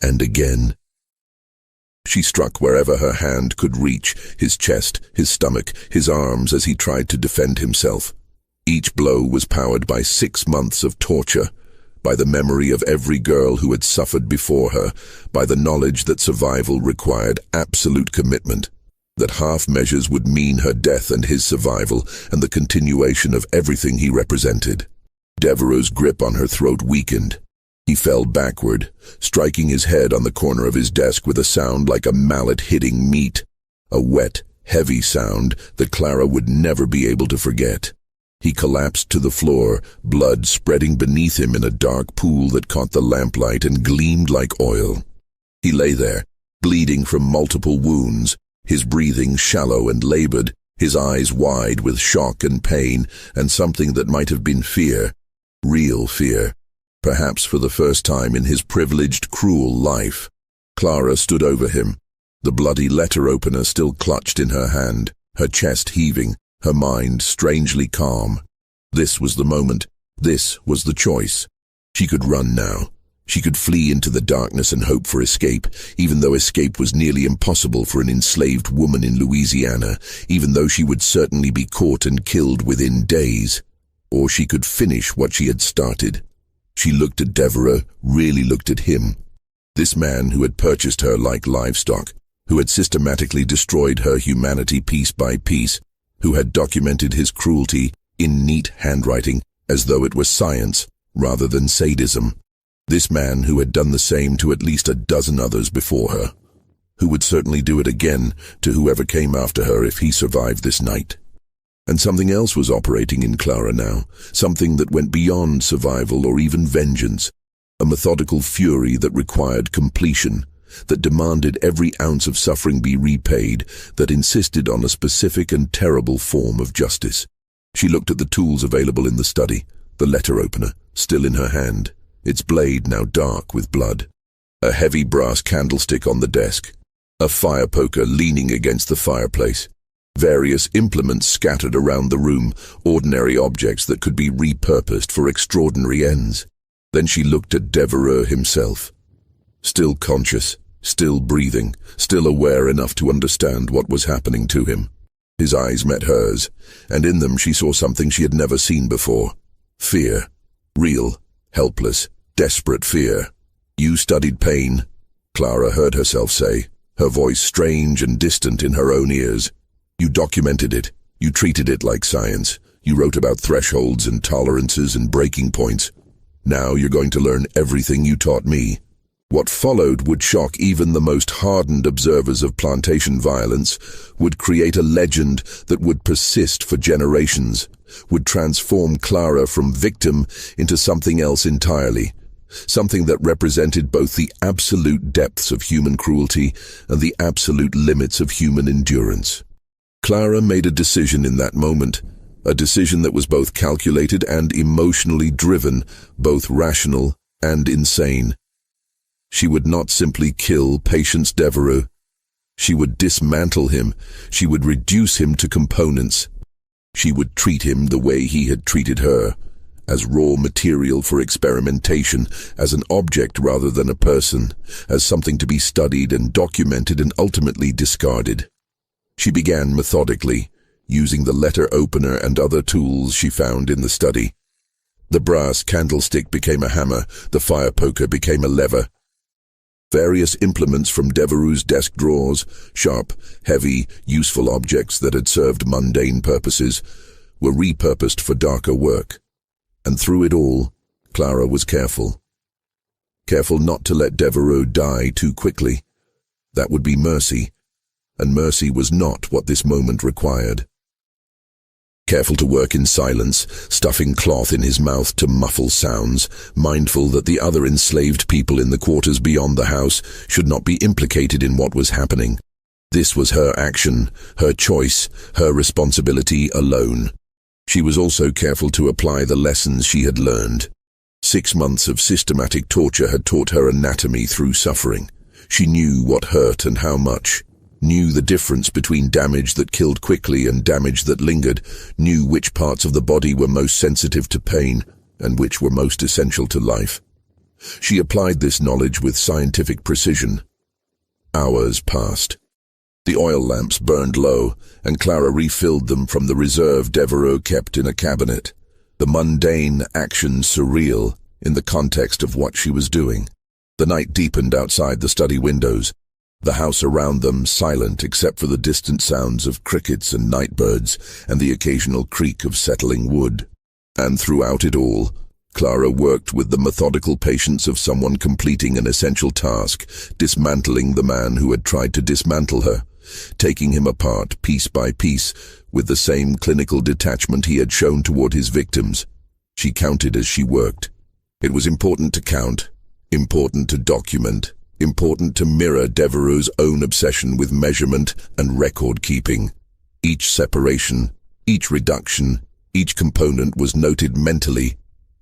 and again. She struck wherever her hand could reach, his chest, his stomach, his arms as he tried to defend himself. Each blow was powered by 6 months of torture, by the memory of every girl who had suffered before her, by the knowledge that survival required absolute commitment, that half measures would mean her death and his survival, and the continuation of everything he represented. Devereaux's grip on her throat weakened. He fell backward, striking his head on the corner of his desk with a sound like a mallet hitting meat, a wet, heavy sound that Clara would never be able to forget. He collapsed to the floor, blood spreading beneath him in a dark pool that caught the lamplight and gleamed like oil. He lay there, bleeding from multiple wounds, his breathing shallow and labored, his eyes wide with shock and pain and something that might have been fear. Real fear, perhaps for the first time in his privileged, cruel life. Clara stood over him, the bloody letter opener still clutched in her hand, her chest heaving, her mind strangely calm. This was the moment. This was the choice. She could run now. She could flee into the darkness and hope for escape, even though escape was nearly impossible for an enslaved woman in Louisiana, even though she would certainly be caught and killed within days. Or she could finish what she had started. She looked at Devereaux, really looked at him. This man who had purchased her like livestock, who had systematically destroyed her humanity piece by piece, who had documented his cruelty in neat handwriting as though it was science rather than sadism. This man who had done the same to at least a dozen others before her, who would certainly do it again to whoever came after her if he survived this night. And something else was operating in Clara now, something that went beyond survival or even vengeance, a methodical fury that required completion, that demanded every ounce of suffering be repaid, that insisted on a specific and terrible form of justice. She looked at the tools available in the study, the letter opener, still in her hand, its blade now dark with blood, a heavy brass candlestick on the desk, a fire poker leaning against the fireplace, various implements scattered around the room, ordinary objects that could be repurposed for extraordinary ends. Then she looked at Devereux himself. Still conscious, still breathing, still aware enough to understand what was happening to him. His eyes met hers, and in them she saw something she had never seen before. Fear. Real, helpless, desperate fear. "You studied pain," Clara heard herself say, her voice strange and distant in her own ears. "You documented it. You treated it like science. You wrote about thresholds and tolerances and breaking points. Now you're going to learn everything you taught me." What followed would shock even the most hardened observers of plantation violence, would create a legend that would persist for generations, would transform Clara from victim into something else entirely, something that represented both the absolute depths of human cruelty and the absolute limits of human endurance. Clara made a decision in that moment, a decision that was both calculated and emotionally driven, both rational and insane. She would not simply kill Patients Devo. She would dismantle him. She would reduce him to components. She would treat him the way he had treated her, as raw material for experimentation, as an object rather than a person, as something to be studied and documented and ultimately discarded. She began methodically, using the letter opener and other tools she found in the study. The brass candlestick became a hammer, the fire poker became a lever. Various implements from Devereux's desk drawers, sharp, heavy, useful objects that had served mundane purposes, were repurposed for darker work. And through it all, Clara was careful. Careful not to let Devereux die too quickly. That would be mercy, and mercy was not what this moment required. Careful to work in silence, stuffing cloth in his mouth to muffle sounds, mindful that the other enslaved people in the quarters beyond the house should not be implicated in what was happening. This was her action, her choice, her responsibility alone. She was also careful to apply the lessons she had learned. 6 months of systematic torture had taught her anatomy through suffering. She knew what hurt and how much, knew the difference between damage that killed quickly and damage that lingered, knew which parts of the body were most sensitive to pain and which were most essential to life. She applied this knowledge with scientific precision. Hours passed. The oil lamps burned low, and Clara refilled them from the reserve Devereux kept in a cabinet, the mundane action surreal in the context of what she was doing. The night deepened outside the study windows, the house around them silent except for the distant sounds of crickets and nightbirds and the occasional creak of settling wood. And throughout it all, Clara worked with the methodical patience of someone completing an essential task, dismantling the man who had tried to dismantle her, taking him apart piece by piece with the same clinical detachment he had shown toward his victims. She counted as she worked. It was important to count, important to document, important to mirror Devereux's own obsession with measurement and record-keeping. Each separation, each reduction, each component was noted mentally,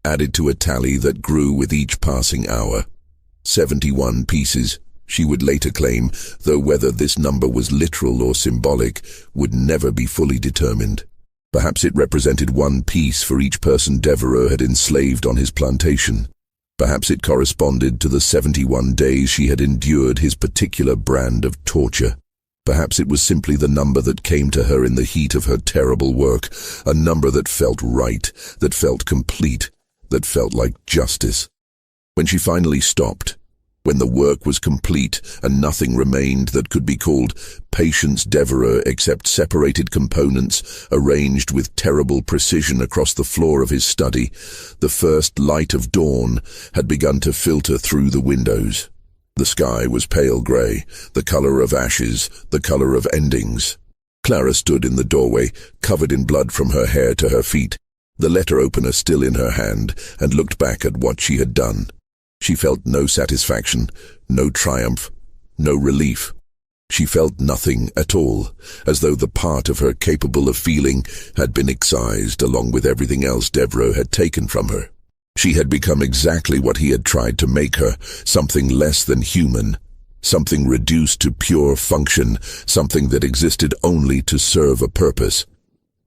added to a tally that grew with each passing hour. 71 pieces, she would later claim, though whether this number was literal or symbolic would never be fully determined. Perhaps it represented 1 piece for each person Devereux had enslaved on his plantation. Perhaps it corresponded to the 71 days she had endured his particular brand of torture. Perhaps it was simply the number that came to her in the heat of her terrible work, a number that felt right, that felt complete, that felt like justice. When she finally stopped, when the work was complete and nothing remained that could be called Patients Devo except separated components arranged with terrible precision across the floor of his study, the first light of dawn had begun to filter through the windows. The sky was pale grey, the colour of ashes, the colour of endings. Clara stood in the doorway, covered in blood from her hair to her feet, the letter opener still in her hand, and looked back at what she had done. She felt no satisfaction, no triumph, no relief. She felt nothing at all, as though the part of her capable of feeling had been excised along with everything else Devo had taken from her. She had become exactly what he had tried to make her, something less than human, something reduced to pure function, something that existed only to serve a purpose.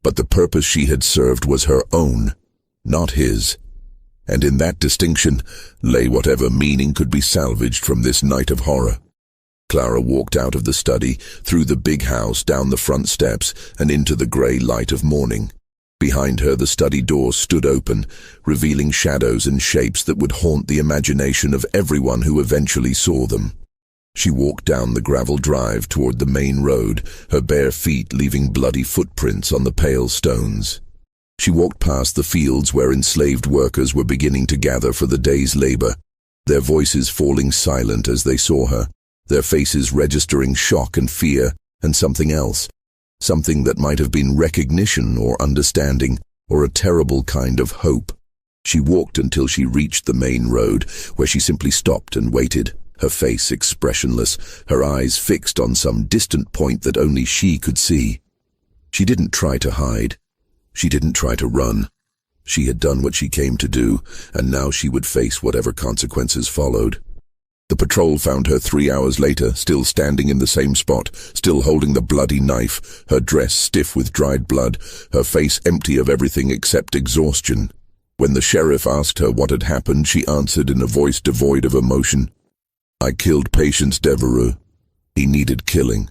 But the purpose she had served was her own, not his. And in that distinction lay whatever meaning could be salvaged from this night of horror. Clara walked out of the study, through the big house, down the front steps, and into the grey light of morning. Behind her the study door stood open, revealing shadows and shapes that would haunt the imagination of everyone who eventually saw them. She walked down the gravel drive toward the main road, her bare feet leaving bloody footprints on the pale stones. She walked past the fields where enslaved workers were beginning to gather for the day's labor, their voices falling silent as they saw her, their faces registering shock and fear and something else, something that might have been recognition or understanding or a terrible kind of hope. She walked until she reached the main road, where she simply stopped and waited, her face expressionless, her eyes fixed on some distant point that only she could see. She didn't try to hide. She didn't try to run. She had done what she came to do, and now she would face whatever consequences followed. The patrol found her 3 hours later, still standing in the same spot, still holding the bloody knife, her dress stiff with dried blood, her face empty of everything except exhaustion. When the sheriff asked her what had happened, she answered in a voice devoid of emotion, "I killed Patients Devo. He needed killing.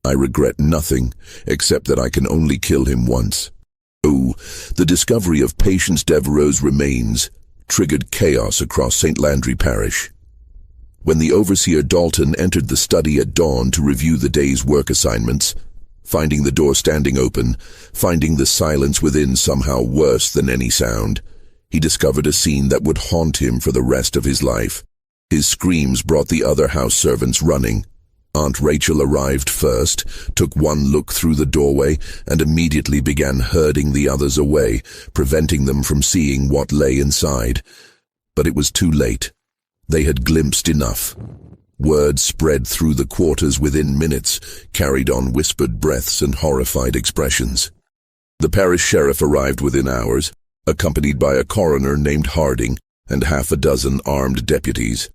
I regret nothing, except that I can only kill him once." Oh, the discovery of Patients Devo's remains triggered chaos across St. Landry Parish. When the overseer Dalton entered the study at dawn to review the day's work assignments, finding the door standing open, finding the silence within somehow worse than any sound, he discovered a scene that would haunt him for the rest of his life. His screams brought the other house servants running. Aunt Rachel arrived first, took one look through the doorway, and immediately began herding the others away, preventing them from seeing what lay inside. But it was too late. They had glimpsed enough. Word spread through the quarters within minutes, carried on whispered breaths and horrified expressions. The parish sheriff arrived within hours, accompanied by a coroner named Harding and half a dozen armed deputies.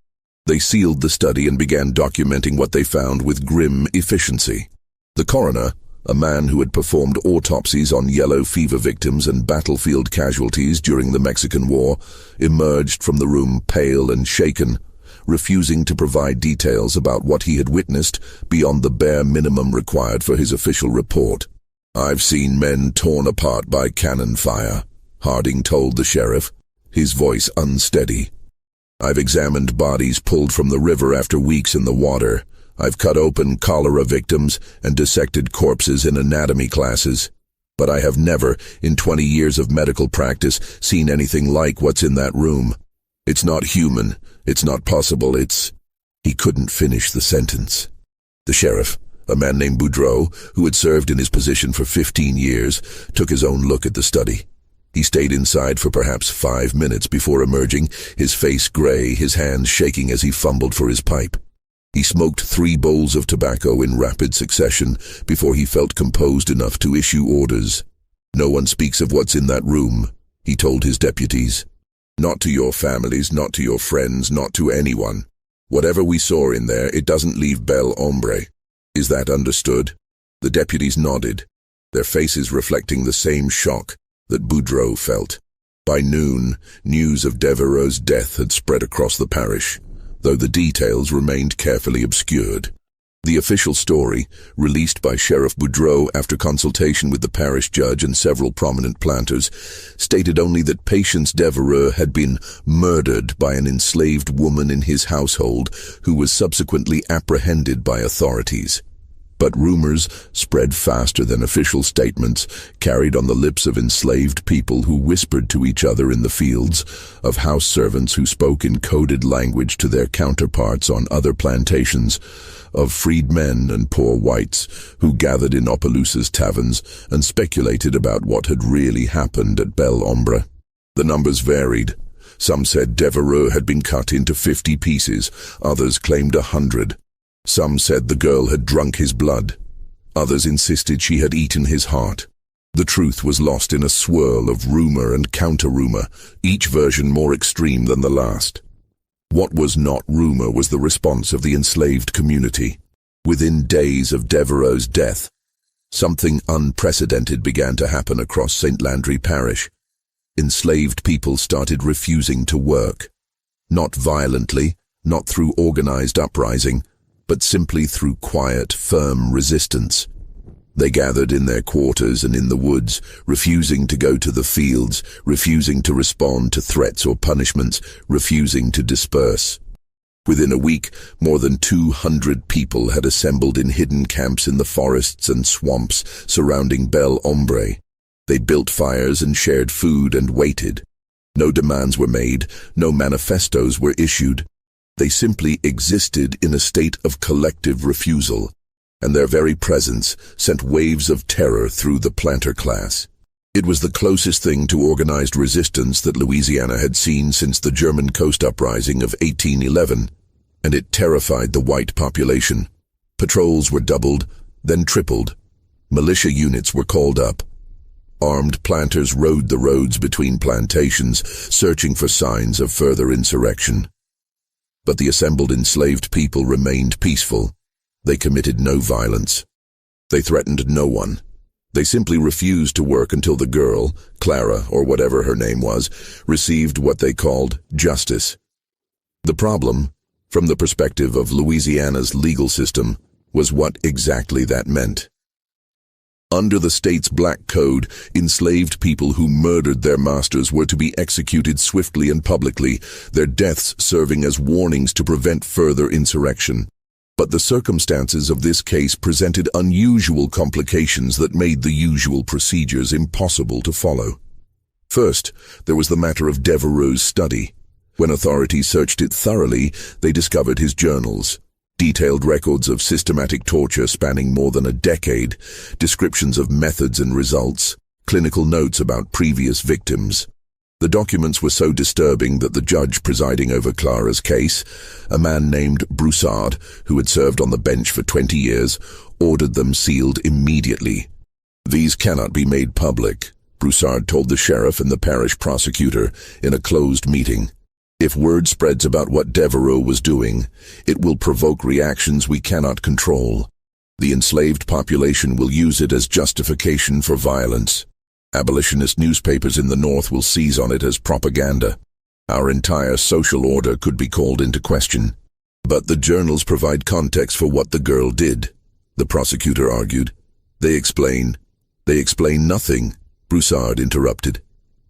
They sealed the study and began documenting what they found with grim efficiency. The coroner, a man who had performed autopsies on yellow fever victims and battlefield casualties during the Mexican War, emerged from the room pale and shaken, refusing to provide details about what he had witnessed beyond the bare minimum required for his official report. "I've seen men torn apart by cannon fire," Harding told the sheriff, his voice unsteady. "I've examined bodies pulled from the river after weeks in the water. I've cut open cholera victims and dissected corpses in anatomy classes. But I have never, in 20 years of medical practice, seen anything like what's in that room. It's not human. It's not possible. It's—" He couldn't finish the sentence. The sheriff, a man named Boudreau, who had served in his position for 15 years, took his own look at the study. He stayed inside for perhaps 5 minutes before emerging, his face gray, his hands shaking as he fumbled for his pipe. He smoked 3 bowls of tobacco in rapid succession before he felt composed enough to issue orders. "No one speaks of what's in that room," he told his deputies. "Not to your families, not to your friends, not to anyone. Whatever we saw in there, it doesn't leave bel hombre. Is that understood?" The deputies nodded, their faces reflecting the same shock that Boudreau felt. By noon, news of Devereaux's death had spread across the parish, though the details remained carefully obscured. The official story, released by Sheriff Boudreau after consultation with the parish judge and several prominent planters, stated only that Patients Devo had been murdered by an enslaved woman in his household who was subsequently apprehended by authorities. But rumors spread faster than official statements, carried on the lips of enslaved people who whispered to each other in the fields, of house servants who spoke in coded language to their counterparts on other plantations, of freed men and poor whites who gathered in Opelousas taverns and speculated about what had really happened at Belle Ombre. The numbers varied. Some said Devereux had been cut into 50 pieces, others claimed 100. Some said the girl had drunk his blood. Others insisted she had eaten his heart. The truth was lost in a swirl of rumor and counter-rumor, each version more extreme than the last. What was not rumor was the response of the enslaved community. Within days of Devereux's death, something unprecedented began to happen across St. Landry Parish. Enslaved people started refusing to work. Not violently, not through organized uprising, but simply through quiet, firm resistance. They gathered in their quarters and in the woods, refusing to go to the fields, refusing to respond to threats or punishments, refusing to disperse. Within a week, more than 200 people had assembled in hidden camps in the forests and swamps surrounding Belle Ombre. They built fires and shared food and waited. No demands were made, no manifestos were issued. They simply existed in a state of collective refusal, and their very presence sent waves of terror through the planter class. It was the closest thing to organized resistance that Louisiana had seen since the German Coast Uprising of 1811, and it terrified the white population. Patrols were doubled, then tripled. Militia units were called up. Armed planters rode the roads between plantations, searching for signs of further insurrection. But the assembled enslaved people remained peaceful. They committed no violence. They threatened no one. They simply refused to work until the girl, Clara, or whatever her name was, received what they called justice. The problem, from the perspective of Louisiana's legal system, was what exactly that meant. Under the state's black code, enslaved people who murdered their masters were to be executed swiftly and publicly, their deaths serving as warnings to prevent further insurrection. But the circumstances of this case presented unusual complications that made the usual procedures impossible to follow. First, there was the matter of Devereux's study. When authorities searched it thoroughly, they discovered his journals. Detailed records of systematic torture spanning more than a decade, descriptions of methods and results, clinical notes about previous victims. The documents were so disturbing that the judge presiding over Clara's case, a man named Broussard, who had served on the bench for 20 years, ordered them sealed immediately. "These cannot be made public," Broussard told the sheriff and the parish prosecutor in a closed meeting. "If word spreads about what Devereux was doing, it will provoke reactions we cannot control. The enslaved population will use it as justification for violence. Abolitionist newspapers in the North will seize on it as propaganda. Our entire social order could be called into question." "But the journals provide context for what the girl did," the prosecutor argued. They explain nothing," Broussard interrupted.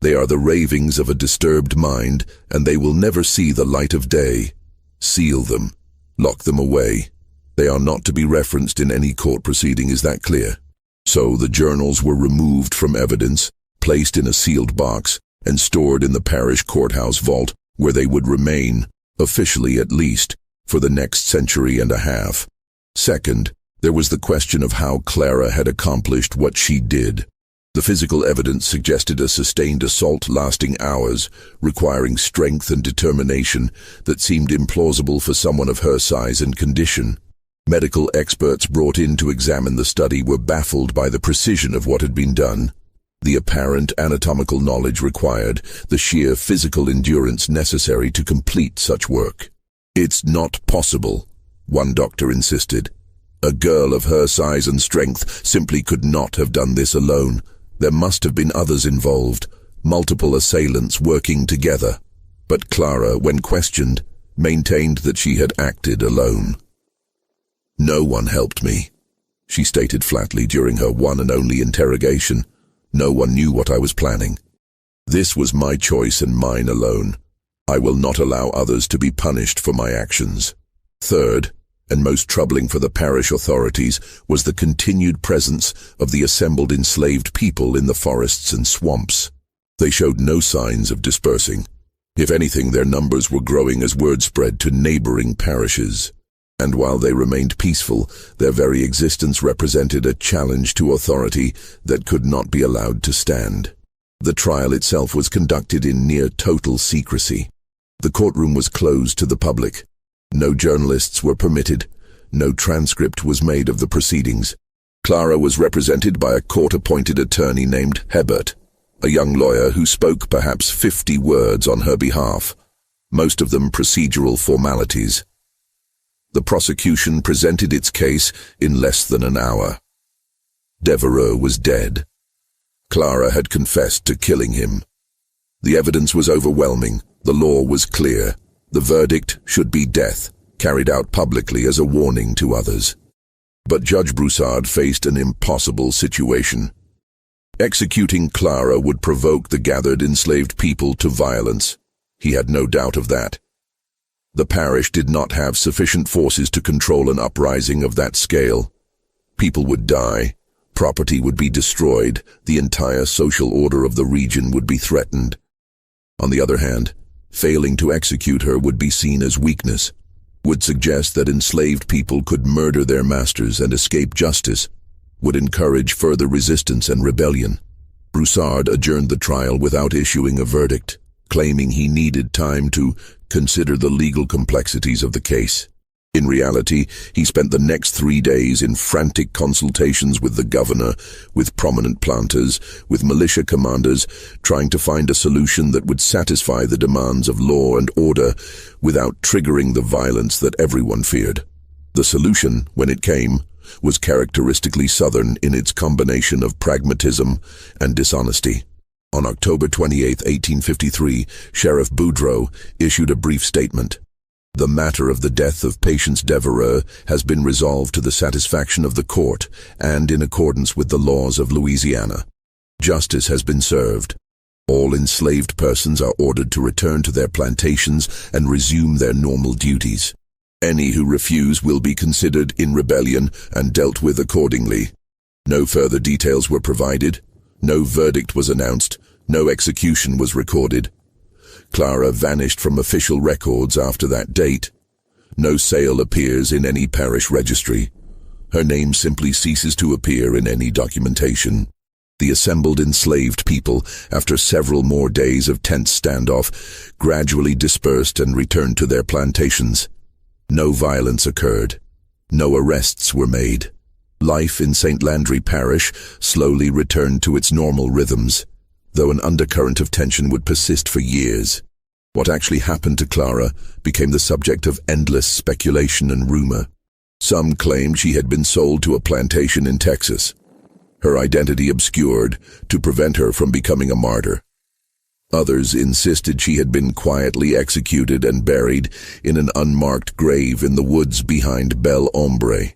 "They are the ravings of a disturbed mind, and they will never see the light of day. Seal them. Lock them away. They are not to be referenced in any court proceeding, is that clear?" So the journals were removed from evidence, placed in a sealed box, and stored in the parish courthouse vault, where they would remain, officially at least, for the next century and a half. Second, there was the question of how Clara had accomplished what she did. The physical evidence suggested a sustained assault lasting hours, requiring strength and determination that seemed implausible for someone of her size and condition. Medical experts brought in to examine the study were baffled by the precision of what had been done, the apparent anatomical knowledge required, the sheer physical endurance necessary to complete such work. "It's not possible," one doctor insisted. "A girl of her size and strength simply could not have done this alone. There must have been others involved, multiple assailants working together." But Clara, when questioned, maintained that she had acted alone. "No one helped me," she stated flatly during her one and only interrogation. "No one knew what I was planning. This was my choice and mine alone. I will not allow others to be punished for my actions." Third, and most troubling for the parish authorities was the continued presence of the assembled enslaved people in the forests and swamps. They showed no signs of dispersing. If anything, their numbers were growing as word spread to neighboring parishes. And while they remained peaceful, their very existence represented a challenge to authority that could not be allowed to stand. The trial itself was conducted in near total secrecy. The courtroom was closed to the public. No journalists were permitted. No transcript was made of the proceedings. Clara was represented by a court-appointed attorney named Hebert, a young lawyer who spoke perhaps 50 words on her behalf, most of them procedural formalities. The prosecution presented its case in less than an hour. Devereux was dead. Clara had confessed to killing him. The evidence was overwhelming. The law was clear. The verdict should be death, carried out publicly as a warning to others. But Judge Broussard faced an impossible situation. Executing Clara would provoke the gathered enslaved people to violence. He had no doubt of that. The parish did not have sufficient forces to control an uprising of that scale. People would die, property would be destroyed, the entire social order of the region would be threatened. On the other hand, failing to execute her would be seen as weakness, would suggest that enslaved people could murder their masters and escape justice, would encourage further resistance and rebellion. Broussard adjourned the trial without issuing a verdict, claiming he needed time to consider the legal complexities of the case. In reality, he spent the next 3 days in frantic consultations with the governor, with prominent planters, with militia commanders, trying to find a solution that would satisfy the demands of law and order without triggering the violence that everyone feared. The solution, when it came, was characteristically Southern in its combination of pragmatism and dishonesty. On October 28, 1853, Sheriff Boudreau issued a brief statement. The matter of the death of Patients Devo has been resolved to the satisfaction of the court and in accordance with the laws of Louisiana. Justice has been served. All enslaved persons are ordered to return to their plantations and resume their normal duties. Any who refuse will be considered in rebellion and dealt with accordingly. No further details were provided. No verdict was announced. No execution was recorded. Clara vanished from official records after that date. No sale appears in any parish registry. Her name simply ceases to appear in any documentation. The assembled enslaved people, after several more days of tense standoff, gradually dispersed and returned to their plantations. No violence occurred. No arrests were made. Life in St. Landry Parish slowly returned to its normal rhythms, though an undercurrent of tension would persist for years. What actually happened to Clara became the subject of endless speculation and rumor. Some claimed she had been sold to a plantation in Texas, her identity obscured to prevent her from becoming a martyr. Others insisted she had been quietly executed and buried in an unmarked grave in the woods behind Belle Ombre.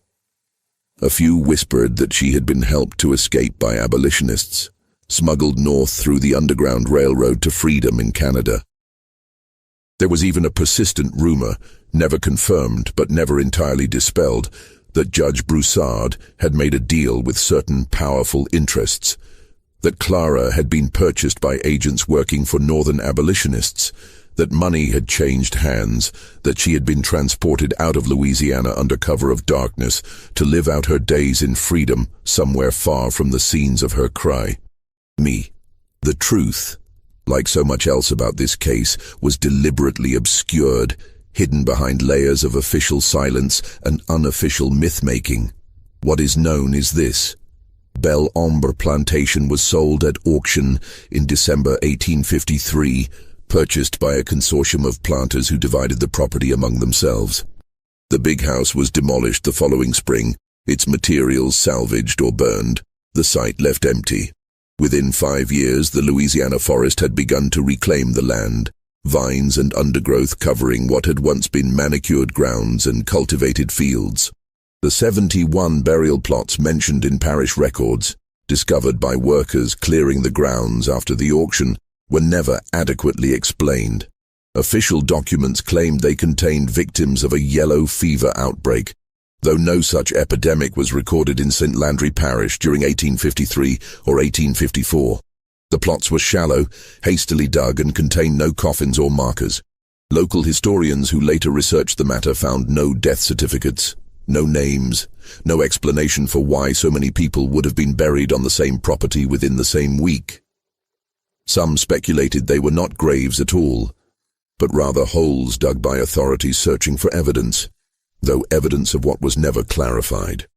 A few whispered that she had been helped to escape by abolitionists, smuggled north through the Underground Railroad to freedom in Canada. There was even a persistent rumor, never confirmed but never entirely dispelled, that Judge Broussard had made a deal with certain powerful interests, that Clara had been purchased by agents working for northern abolitionists, that money had changed hands, that she had been transported out of Louisiana under cover of darkness to live out her days in freedom somewhere far from the scenes of her cry. The truth, like so much else about this case, was deliberately obscured, hidden behind layers of official silence and unofficial myth-making. What is known is this. Belle Ombre Plantation was sold at auction in December 1853, purchased by a consortium of planters who divided the property among themselves. The big house was demolished the following spring, its materials salvaged or burned, the site left empty. Within 5 years, the Louisiana forest had begun to reclaim the land, vines and undergrowth covering what had once been manicured grounds and cultivated fields. The 71 burial plots mentioned in parish records, discovered by workers clearing the grounds after the auction, were never adequately explained. Official documents claimed they contained victims of a yellow fever outbreak, though no such epidemic was recorded in St. Landry Parish during 1853 or 1854. The plots were shallow, hastily dug, and contained no coffins or markers. Local historians who later researched the matter found no death certificates, no names, no explanation for why so many people would have been buried on the same property within the same week. Some speculated they were not graves at all, but rather holes dug by authorities searching for evidence, though evidence of what was never clarified.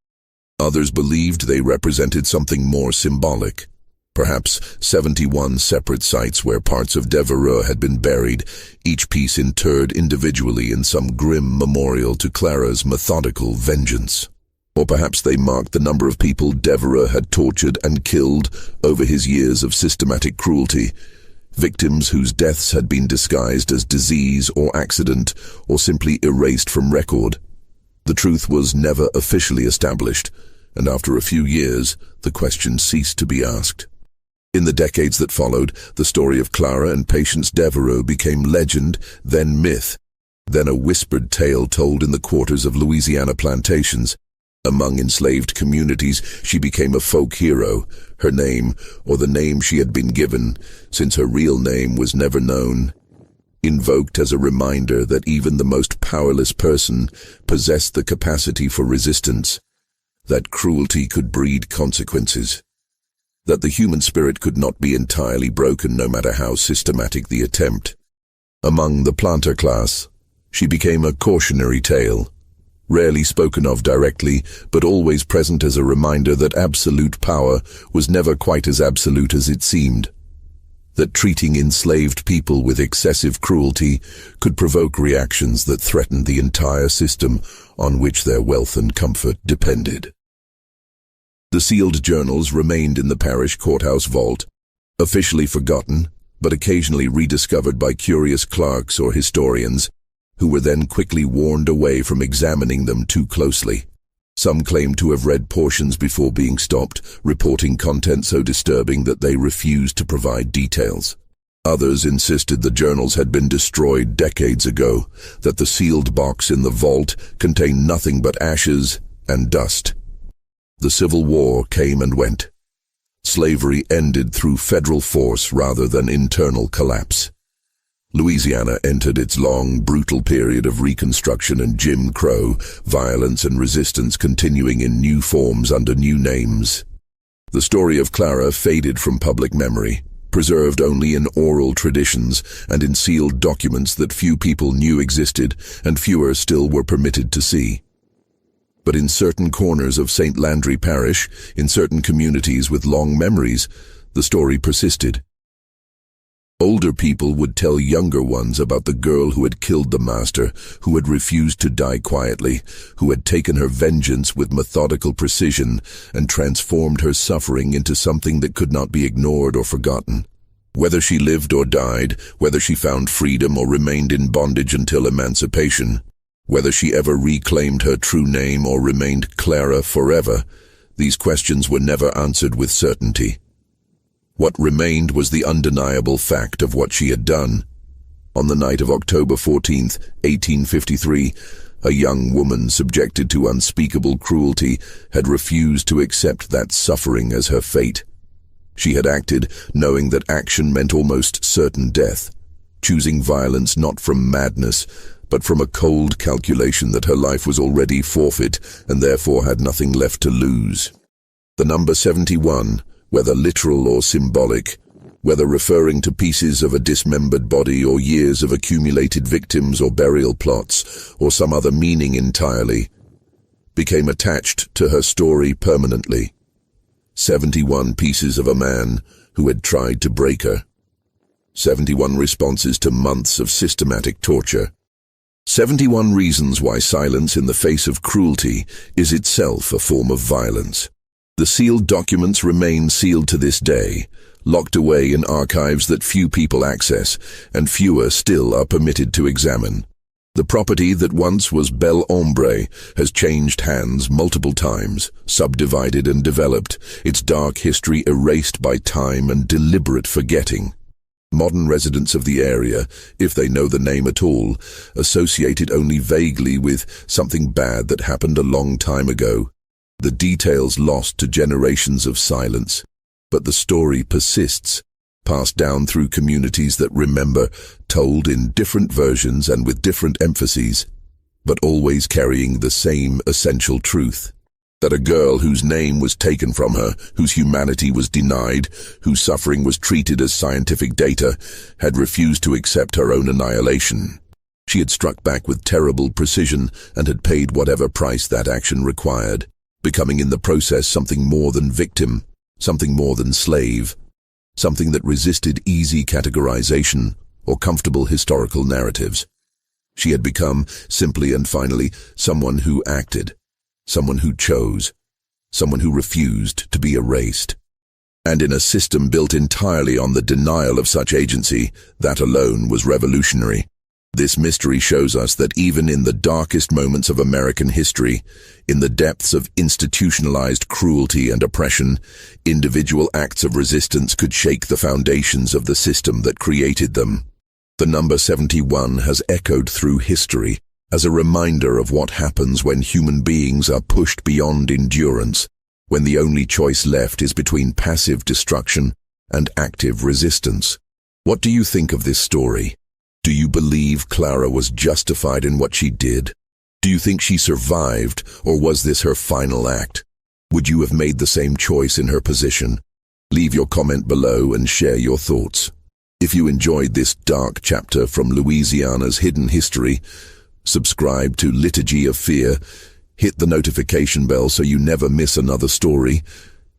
Others believed they represented something more symbolic, perhaps 71 separate sites where parts of Devereux had been buried, each piece interred individually in some grim memorial to Clara's methodical vengeance. Or perhaps they marked the number of people Devereux had tortured and killed over his years of systematic cruelty, victims whose deaths had been disguised as disease or accident, or simply erased from record. The truth was never officially established, and after a few years, the question ceased to be asked. In the decades that followed, the story of Clara and Patients Devo became legend, then myth, then a whispered tale told in the quarters of Louisiana plantations. Among enslaved communities, she became a folk hero, her name, or the name she had been given, since her real name was never known, invoked as a reminder that even the most powerless person possessed the capacity for resistance, that cruelty could breed consequences, that the human spirit could not be entirely broken no matter how systematic the attempt. Among the planter class, she became a cautionary tale, rarely spoken of directly, but always present as a reminder that absolute power was never quite as absolute as it seemed, that treating enslaved people with excessive cruelty could provoke reactions that threatened the entire system on which their wealth and comfort depended. The sealed journals remained in the parish courthouse vault, officially forgotten, but occasionally rediscovered by curious clerks or historians, who were then quickly warned away from examining them too closely. Some claimed to have read portions before being stopped, reporting content so disturbing that they refused to provide details. Others insisted the journals had been destroyed decades ago, that the sealed box in the vault contained nothing but ashes and dust. The Civil War came and went. Slavery ended through federal force rather than internal collapse. Louisiana entered its long, brutal period of Reconstruction and Jim Crow, violence and resistance continuing in new forms under new names. The story of Clara faded from public memory, preserved only in oral traditions and in sealed documents that few people knew existed and fewer still were permitted to see. But in certain corners of St. Landry Parish, in certain communities with long memories, the story persisted. Older people would tell younger ones about the girl who had killed the master, who had refused to die quietly, who had taken her vengeance with methodical precision and transformed her suffering into something that could not be ignored or forgotten. Whether she lived or died, whether she found freedom or remained in bondage until emancipation, whether she ever reclaimed her true name or remained Clara forever, these questions were never answered with certainty. What remained was the undeniable fact of what she had done. On the night of October 14th, 1853, a young woman subjected to unspeakable cruelty had refused to accept that suffering as her fate. She had acted knowing that action meant almost certain death, choosing violence not from madness, but from a cold calculation that her life was already forfeit and therefore had nothing left to lose. The number 71, whether literal or symbolic, whether referring to pieces of a dismembered body or years of accumulated victims or burial plots, or some other meaning entirely, became attached to her story permanently. 71 pieces of a man who had tried to break her. 71 responses to months of systematic torture. 71 reasons why silence in the face of cruelty is itself a form of violence. The sealed documents remain sealed to this day, locked away in archives that few people access, and fewer still are permitted to examine. The property that once was Bel Ombre has changed hands multiple times, subdivided and developed, its dark history erased by time and deliberate forgetting. Modern residents of the area, if they know the name at all, associate it only vaguely with something bad that happened a long time ago. The details lost to generations of silence. But the story persists, passed down through communities that remember, told in different versions and with different emphases, but always carrying the same essential truth. That a girl whose name was taken from her, whose humanity was denied, whose suffering was treated as scientific data, had refused to accept her own annihilation. She had struck back with terrible precision and had paid whatever price that action required, becoming in the process something more than victim, something more than slave, something that resisted easy categorization or comfortable historical narratives. She had become, simply and finally, someone who acted, someone who chose, someone who refused to be erased. And in a system built entirely on the denial of such agency, that alone was revolutionary. This mystery shows us that even in the darkest moments of American history, in the depths of institutionalized cruelty and oppression, individual acts of resistance could shake the foundations of the system that created them. The number 71 has echoed through history as a reminder of what happens when human beings are pushed beyond endurance, when the only choice left is between passive destruction and active resistance. What do you think of this story? Do you believe Clara was justified in what she did? Do you think she survived, or was this her final act? Would you have made the same choice in her position? Leave your comment below and share your thoughts. If you enjoyed this dark chapter from Louisiana's hidden history, subscribe to Liturgy of Fear, hit the notification bell so you never miss another story,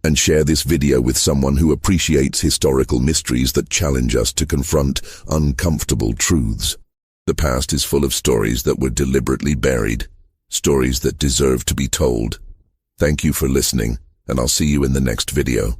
and share this video with someone who appreciates historical mysteries that challenge us to confront uncomfortable truths. The past is full of stories that were deliberately buried, stories that deserve to be told. Thank you for listening, and I'll see you in the next video.